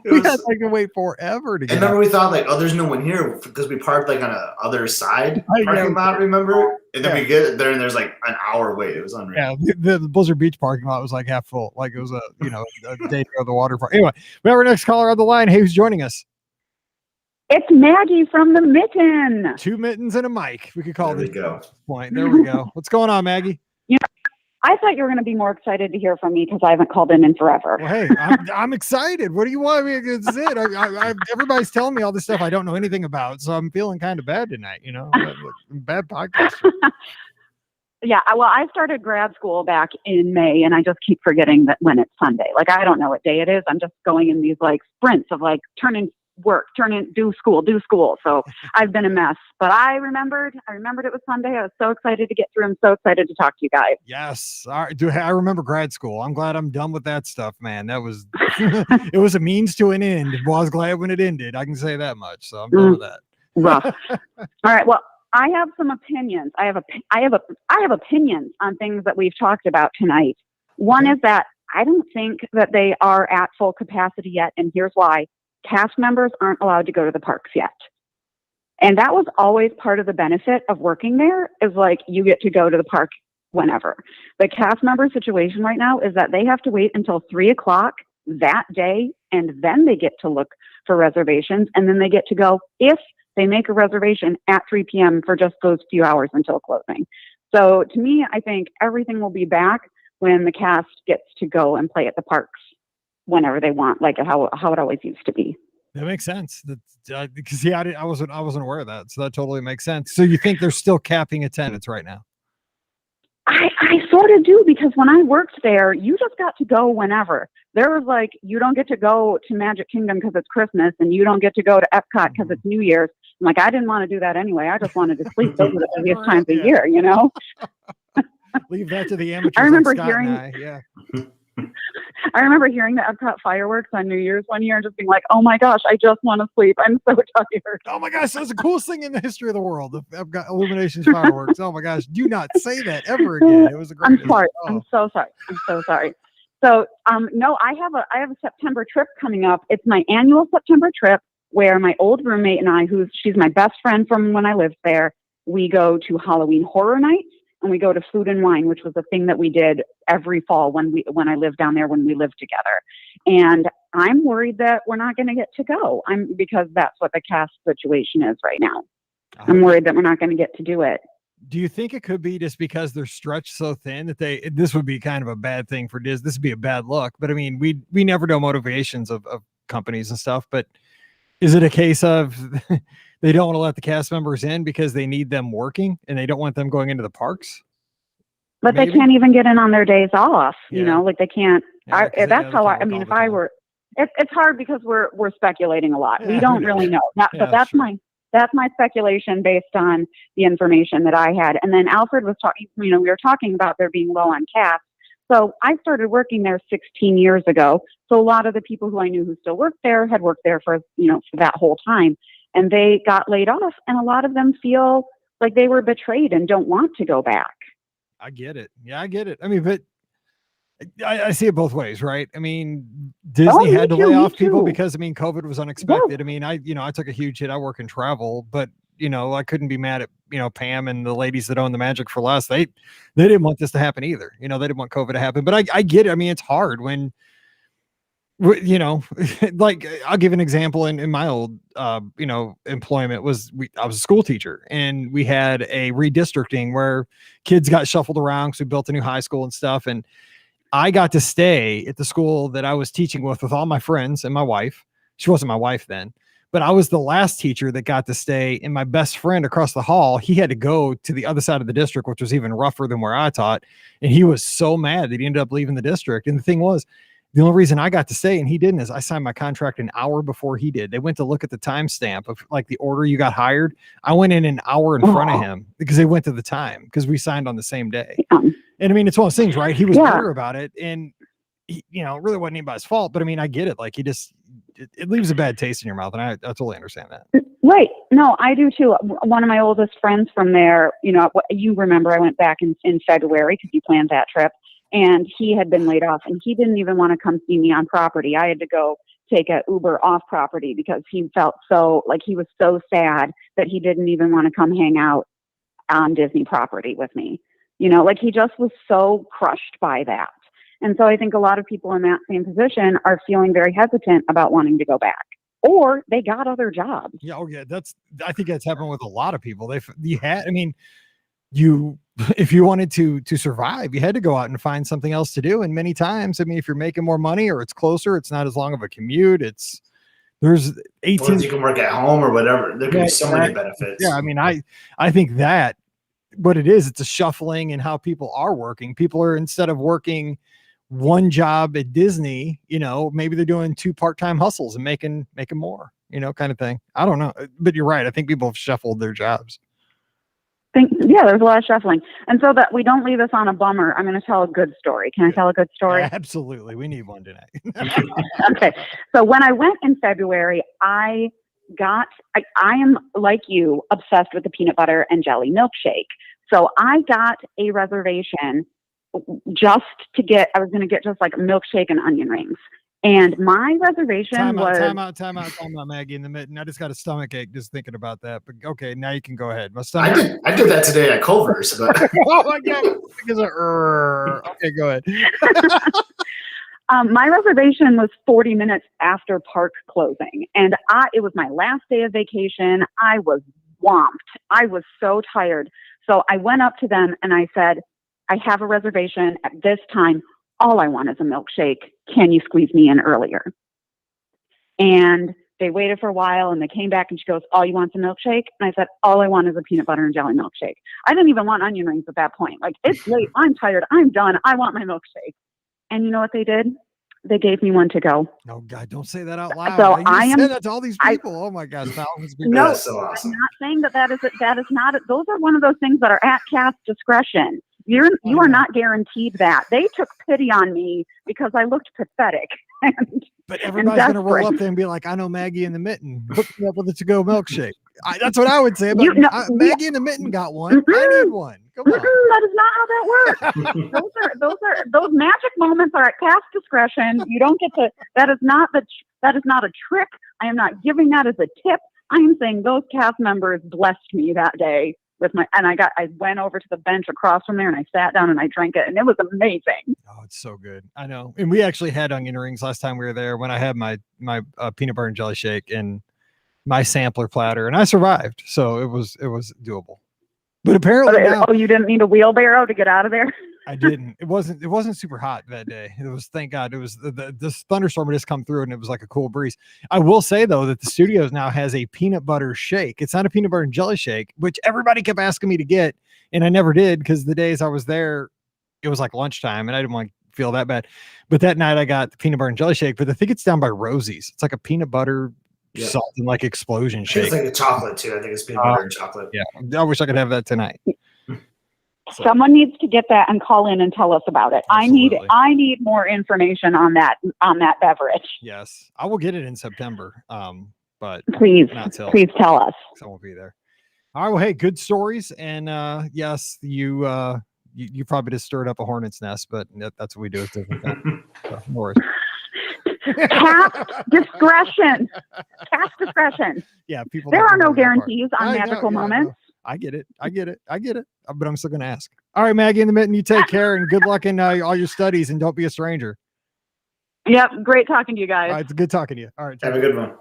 We had to wait forever to get. And remember, we thought like, oh, there's no one here because we parked like on a other side parking lot. Remember? And then we get there and there's like an hour wait. It was unreal. Yeah, the Blizzard Beach parking lot was like half full. Like it was a day to go to the water park. Anyway, we have our next caller on the line. Hey, who's joining us? It's Maggie from the Mitten. 2 mittens and a mic. We could call There this we go. point. There we go. What's going on, Maggie? I thought you were going to be more excited to hear from me because I haven't called in forever. Well, hey, I'm excited. What do you want? I mean, this is it. Everybody's telling me all this stuff I don't know anything about, so I'm feeling kind of bad tonight. Bad podcast. Yeah, well, I started grad school back in May, and I just keep forgetting that when it's Sunday. Like, I don't know what day it is. I'm just going in these like sprints of like do school. So I've been a mess, but I remembered it was Sunday. I was so excited to get through. I'm so excited to talk to you guys. Yes. All right. I remember grad school. I'm glad I'm done with that stuff, man. That was, it was a means to an end. Well, I was glad when it ended. I can say that much. So I'm done with that. rough. All right. Well, I have some opinions. I have opinions on things that we've talked about tonight. One is that I don't think that they are at full capacity yet, and here's why. Cast members aren't allowed to go to the parks yet. And that was always part of the benefit of working there, is like you get to go to the park whenever. The cast member situation right now is that they have to wait until 3:00 that day, and then they get to look for reservations, and then they get to go if they make a reservation at 3 p.m. for just those few hours until closing. So to me, I think everything will be back when the cast gets to go and play at the parks whenever they want, like how it always used to be. That makes sense. That's because I wasn't aware of that, so that totally makes sense. So you think they're still capping attendance right now? I sort of do, because when I worked there, you just got to go whenever. There was like, you don't get to go to Magic Kingdom because it's Christmas, and you don't get to go to Epcot because it's New Year's. I'm like, I didn't want to do that anyway. I just wanted to sleep. Those are the busiest times of year, you know? Leave that to the amateurs. I remember like I remember hearing the Epcot fireworks on New Year's one year and just being like, oh my gosh, I just want to sleep. I'm so tired. Oh my gosh, that's the coolest thing in the history of the world. The Epcot Illuminations fireworks. Oh my gosh, do not say that ever again. It was a great. I'm sorry. Oh. I'm so sorry. So, no, I have a September trip coming up. It's my annual September trip where my old roommate and I, she's my best friend from when I lived there, we go to Halloween Horror Nights. And we go to Food and Wine, which was a thing that we did every fall when I lived down there, when we lived together. And I'm worried that we're not going to get to go. Because that's what the cast situation is right now. I'm worried that we're not going to get to do it. Do you think it could be just because they're stretched so thin that this would be kind of a bad thing for Disney? This would be a bad look. But I mean, we never know motivations of companies and stuff. But is it a case of they don't want to let the cast members in because they need them working and they don't want them going into the parks? But maybe? They can't even get in on their days off, you know, like they can't. That's how I mean, if I were, it's hard because we're speculating a lot. We don't really know. But that's my speculation based on the information that I had. And then Alfred was talking, we were talking about there being low on cast. So I started working there 16 years ago. So a lot of the people who I knew who still worked there had worked there for that whole time. And they got laid off, and a lot of them feel like they were betrayed and don't want to go back. I get it. Yeah, I get it. I mean, but I see it both ways, right? I mean, Disney had to lay off people because, COVID was unexpected. I mean, I took a huge hit. I work in travel, but, I couldn't be mad at, Pam and the ladies that own the Magic for Less. They didn't want this to happen either. They didn't want COVID to happen, but I get it. I mean, it's hard when, like I'll give an example in my old, employment I was a school teacher, and we had a redistricting where kids got shuffled around because we built a new high school and stuff. And I got to stay at the school that I was teaching with all my friends and my wife. She wasn't my wife then, but I was the last teacher that got to stay. And my best friend across the hall, he had to go to the other side of the district, which was even rougher than where I taught. And he was so mad that he ended up leaving the district. And the thing was, the only reason I got to stay and he didn't is I signed my contract an hour before he did. They went to look at the timestamp of like the order you got hired. I went in an hour in front of him because they went to the time because we signed on the same day. And I mean, it's one of those things, right? He was bitter about it, and he, it really wasn't anybody's fault. But I mean, I get it. Like it leaves a bad taste in your mouth, and I totally understand that. Right. No, I do too. One of my oldest friends from there, you remember I went back in February because you planned that trip. And he had been laid off, and he didn't even want to come see me on property. I had to go take an Uber off property because he felt he was so sad that he didn't even want to come hang out on Disney property with me. He just was so crushed by that. And so I think a lot of people in that same position are feeling very hesitant about wanting to go back, or they got other jobs. Yeah. Oh yeah. I think that's happened with a lot of people. If you wanted to survive, you had to go out and find something else to do. And many times, if you're making more money or it's closer, it's not as long of a commute. There's 18. You can work at home or whatever. There can be so many benefits. Yeah. I think that what it is, it's a shuffling in how people are working. People are, instead of working one job at Disney, maybe they're doing 2 part-time hustles and making more, kind of thing. I don't know, but you're right. I think people have shuffled their jobs. There's a lot of shuffling. And so that we don't leave this on a bummer, I'm going to tell a good story. Can I tell a good story? Absolutely. We need one tonight. Okay. So when I went in February, I I am like you, obsessed with the peanut butter and jelly milkshake. So I got a reservation just to get, I was going to get just like a milkshake and onion rings. And my reservation was... Time out, Maggie in the mitten. I just got a stomach ache just thinking about that. But okay, now you can go ahead. My stomach. I did that today at Culver's. But oh my God. Okay, go ahead. My reservation was 40 minutes after park closing, and it was my last day of vacation. I was swamped. I was so tired. So I went up to them and I said, I have a reservation at this time. All I want is a milkshake. Can you squeeze me in earlier? And they waited for a while and they came back and she goes, all you want is a milkshake? And I said, all I want is a peanut butter and jelly milkshake. I didn't even want onion rings at that point. Like, it's late. I'm tired. I'm done. I want my milkshake. And you know what they did? They gave me one to go. Oh God, don't say that out loud. So I said that to all these people. Oh my God, thousands of people. No, That's so awesome. I'm not saying that is not. Those are one of those things that are at cast discretion. You are not guaranteed that. They took pity on me because I looked pathetic. But everybody's going to roll up there and be like, I know Maggie in the mitten. Hook me up with a to-go milkshake. That's what I would say. But Maggie in the mitten got one. I need one. Come on. That is not how that works. those magic moments are at cast discretion. You don't get to. That is not a trick. I am not giving that as a tip. I am saying those cast members blessed me that day with I went over to the bench across from there and I sat down and I drank it and it was amazing. Oh, it's so good. I know. And we actually had onion rings last time we were there when I had my peanut butter and jelly shake and my sampler platter, and I survived. So it was doable. But apparently you didn't need a wheelbarrow to get out of there? I didn't. It wasn't super hot that day. It was, thank God, it was this thunderstorm had just come through and it was like a cool breeze. I will say though that the studios now has a peanut butter shake. It's not a peanut butter and jelly shake, which everybody kept asking me to get, and I never did because the days I was there, it was like lunchtime and I didn't want to feel that bad. But that night I got the peanut butter and jelly shake. But I think it's down by Rosie's. It's like a peanut butter salt and like explosion shake. It's like a chocolate too. I think it's peanut butter and chocolate. Yeah, I wish I could have that tonight. So. Someone needs to get that and call in and tell us about it. Absolutely. I need more information on that beverage. Yes, I will get it in September. But please tell us. I won't be there. All right. Well, hey, good stories, and yes, you probably just stirred up a hornet's nest, but that's what we do. It's different. So, no worries. Cast discretion. Cast discretion. Yeah, people. There are no guarantees on magical moments. I get it. But I'm still going to ask. All right, Maggie in the mitten, you take care and good luck in all your studies and don't be a stranger. Yep. Great talking to you guys. All right. It's good talking to you. All right. Have a good one.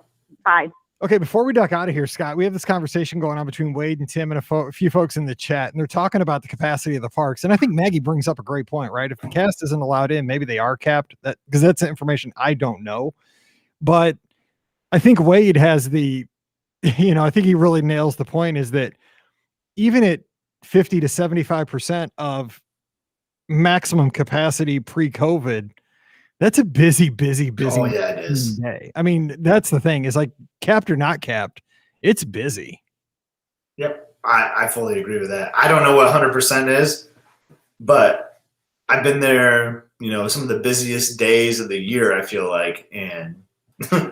Bye. Okay. Before we duck out of here, Scott, we have this conversation going on between Wade and Tim and a few folks in the chat, and they're talking about the capacity of the parks. And I think Maggie brings up a great point, right? If the cast isn't allowed in, maybe they are capped, because that's information I don't know. But I think Wade has I think he really nails the point, is that even at 50 to 75% of maximum capacity pre-COVID, that's a busy Oh, yeah, it is. day. I mean, that's the thing, is like capped or not capped, it's busy. Yep. I fully agree with that. I don't know what 100% is, but I've been there, some of the busiest days of the year, I feel like. And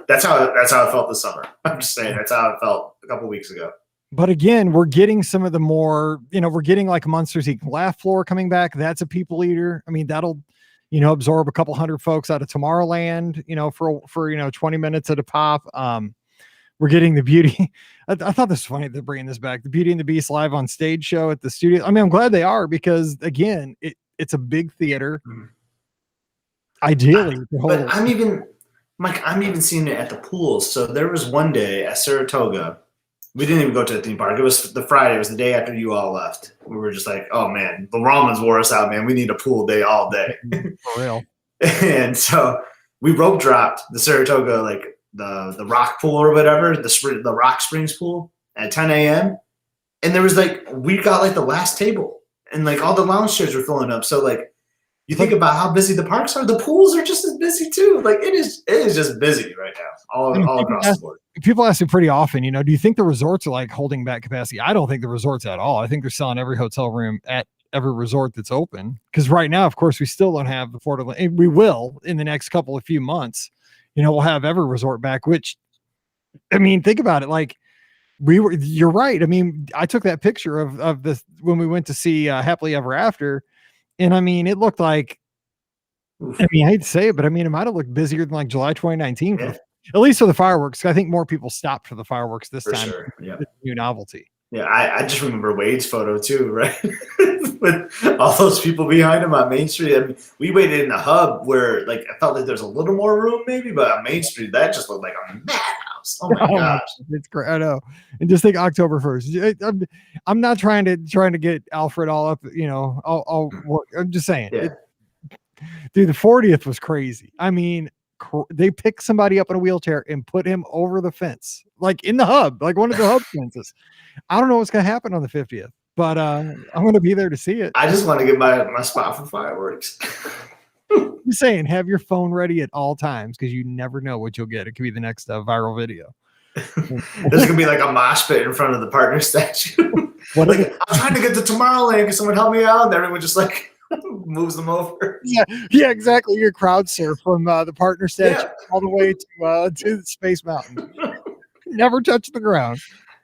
that's how it felt this summer. I'm just saying, that's how it felt a couple weeks ago. But again, we're getting some of the more, we're getting like Munsters Eat Laugh Floor coming back. That's a people eater. I mean, that'll, absorb a couple hundred folks out of Tomorrowland, for 20 minutes at a pop. We're getting the Beauty. I thought this was funny. They're bringing this back. The Beauty and the Beast live on stage show at the studio. I mean, I'm glad they are, because again, it's a big theater. Ideally, but I'm even seeing it at the pools. So there was one day at Saratoga. We didn't even go to the theme park. It was the Friday. It was the day after you all left. We were just like, oh, man, the Romans wore us out, man. We need a pool day all day. For real. And so we rope dropped the Saratoga, like the rock pool or whatever, the Rock Springs pool at 10 a.m. And there was we got the last table, and all the lounge chairs were filling up. So you think about how busy the parks are. The pools are just as busy too. It is just busy right now, all across the board. People ask me pretty often, do you think the resorts are holding back capacity? I don't think the resorts at all. I think they're selling every hotel room at every resort that's open. Because right now, of course, we still don't have the Florida. We will in the next few months. We'll have every resort back, which I mean, think about it. Like you're right. I mean, I took that picture of this when we went to see Happily Ever After. And I mean, it looked like, Oof. I mean, I hate to say it, but I mean, it might have looked busier than like July 2019, Yeah. at least for the fireworks. I think more people stopped for the fireworks this For time. sure. Yeah. It's a new novelty. Yeah, I just remember Wade's photo too, right? With all those people behind him on Main Street. I mean, we waited in the hub where, like, I felt like there's a little more room, maybe, but on Main Street, that just looked like a madhouse. Oh my gosh, it's great. I know. And just think October 1st. I'm not trying to get Alfred all up. You know, I'm just saying. Yeah. Dude, the 40th was crazy. I mean, they picked somebody up in a wheelchair and put him over the fence, like in the hub, like one of the hub fences. I don't know what's going to happen on the 50th, but I'm going to be there to see it. I just want to get my spot for fireworks. I'm saying, have your phone ready at all times because you never know what you'll get. It could be the next viral video. There's gonna be like a mosh pit in front of the partner statue. Like, I'm trying to get to Tomorrowland. Can someone help me out? And everyone just like moves them over. Yeah, exactly. Your crowd surf from the partner statue all the way to Space Mountain. Never touch the ground.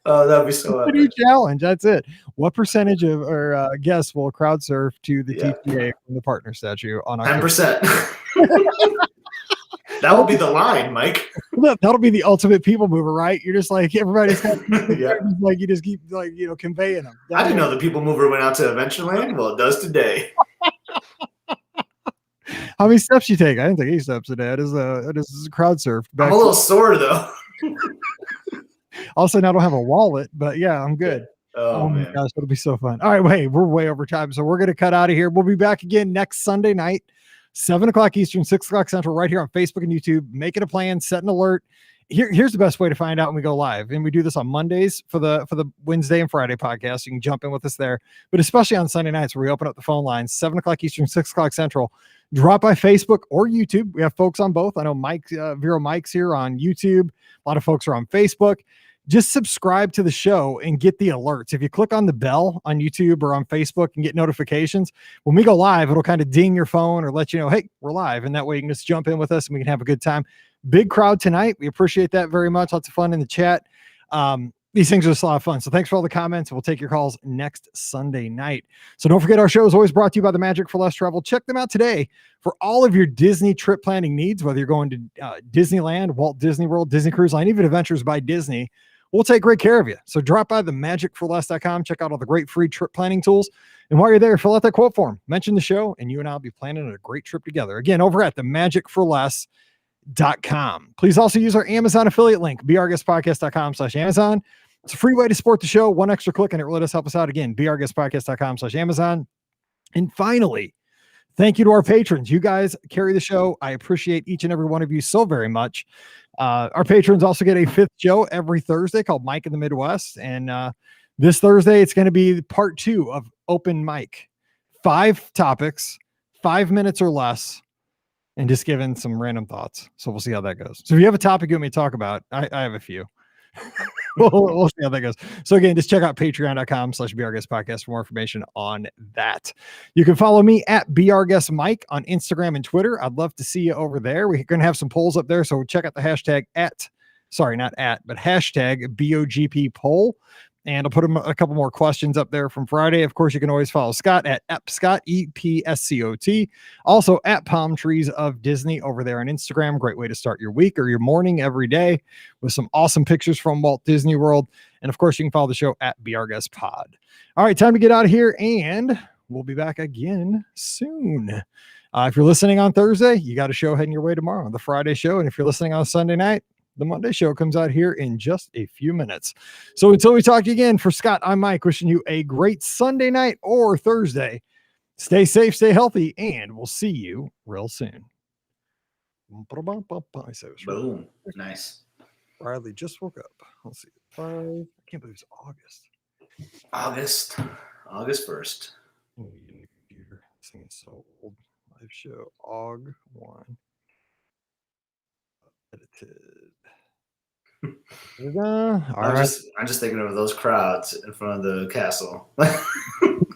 Oh, that'd be so a new challenge. That's it. What percentage of or guests will crowd surf to the TTA from the partner statue on 10%? That will be the line, Mike. That'll be the ultimate people mover, right? You're just like everybody's got like you just keep like conveying them. I didn't know the people mover went out to Adventureland. Well, it does today. How many steps you take? I didn't take any steps today. It is crowd surf. I'm a little sore though. All of a sudden, I don't have a wallet, but yeah, I'm good. Oh my man. gosh, it'll be so fun. All right, wait, we're way over time, so we're gonna cut out of here. We'll be back again next Sunday night, 7:00 Eastern, 6:00 Central, right here on Facebook and YouTube. Make it a plan, set an alert. Here's the best way to find out when we go live, and we do this on Mondays for the Wednesday and Friday podcast. You can jump in with us there, but especially on Sunday nights where we open up the phone lines, 7:00 Eastern, 6:00 Central. Drop by Facebook or YouTube. We have folks on both. I know Mike Vero Mike's here on YouTube. A lot of folks are on Facebook. Just subscribe to the show and get the alerts. If you click on the bell on YouTube or on Facebook and get notifications, when we go live, it'll kind of ding your phone or let you know, hey, we're live. And that way you can just jump in with us and we can have a good time. Big crowd tonight. We appreciate that very much. Lots of fun in the chat. These things are just a lot of fun. So thanks for all the comments. We'll take your calls next Sunday night. So don't forget, our show is always brought to you by the Magic for Less Travel. Check them out today for all of your Disney trip planning needs, whether you're going to Disneyland, Walt Disney World, Disney Cruise Line, even Adventures by Disney. We'll take great care of you. So drop by the magicforless.com. Check out all the great free trip planning tools. And while you're there, fill out that quote form. Mention the show, and you and I will be planning a great trip together. Again, over at the magicforless.com. Please also use our Amazon affiliate link, beourguestpodcast.com/Amazon. It's a free way to support the show. One extra click and it really does help us out. Again, beourguestpodcast.com/Amazon. And finally, thank you to our patrons. You guys carry the show. I appreciate each and every one of you so very much. Our patrons also get a 5th show every Thursday called Mike in the Midwest. And this Thursday, it's going to be part 2 of Open Mic. 5 topics, 5 minutes or less, and just giving some random thoughts. So we'll see how that goes. So if you have a topic you want me to talk about, I have a few. we'll see how that goes. So again, just check out patreon.com/BeOurGuestPodcast for more information on that. You can follow me at BeOurGuestMike on Instagram and Twitter. I'd love to see you over there. We're going to have some polls up there. So check out the hashtag hashtag BOGP poll. And I'll put a couple more questions up there from Friday. Of course, you can always follow Scott at @Scott, EPSCOT. Also at Palm Trees of Disney over there on Instagram. Great way to start your week or your morning every day with some awesome pictures from Walt Disney World. And of course, you can follow the show at BeOurGuestPod. All right, time to get out of here, and we'll be back again soon. If you're listening on Thursday, you got a show heading your way tomorrow, the Friday show. And if you're listening on Sunday night, the Monday show comes out here in just a few minutes. So until we talk again, for Scott, I'm Mike, wishing you a great Sunday night or Thursday. Stay safe, stay healthy, and we'll see you real soon. Boom. Nice. Riley just woke up. Let's see. 5. I can't believe it's August. August 1st. Oh, this thing is so old. Live show. OG1. Edited. I'm just thinking of those crowds in front of the castle.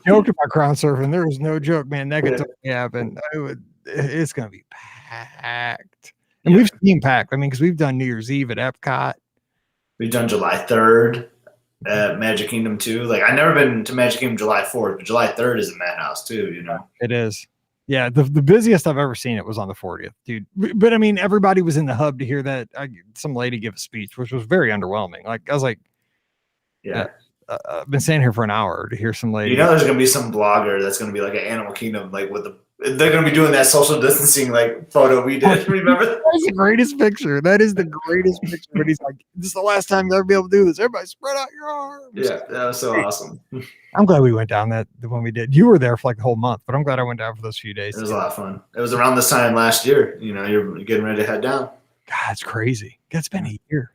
Joked about crowd surfing. There was no joke, man. That could totally happen. It's gonna be packed, and we've seen packed. I mean, because we've done New Year's Eve at Epcot. We've done July 3rd at Magic Kingdom too. Like I've never been to Magic Kingdom July 4th, but July 3rd is a madhouse too. You know, It is. Yeah, the busiest I've ever seen it was on the 40th, dude. But I mean, everybody was in the hub to hear that some lady give a speech, which was very underwhelming. Like I was like, yeah. I've been standing here for an hour to hear some lady. You know, there's gonna be some blogger that's gonna be like an Animal Kingdom, like with the. They're gonna be doing that social distancing like photo we did. Remember? That's the greatest picture. That is the greatest picture. But he's like, "This is the last time you'll ever be able to do this. Everybody, spread out your arms." Yeah, that was so awesome. I'm glad we went down that when we did. You were there for like the whole month, but I'm glad I went down for those few days. It was a lot of fun. It was around this time last year. You know, you're getting ready to head down. God, it's crazy. It's been a year.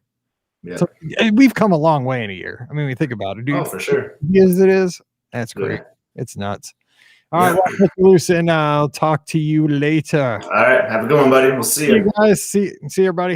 Yeah. So we've come a long way in a year. I mean, we think about it, dude. Oh, for sure. As it is, that's great. Yeah. It's nuts. All right, well, Mr. Lucen, I'll talk to you later. All right, have a good one, buddy. We'll see you. You guys, see everybody.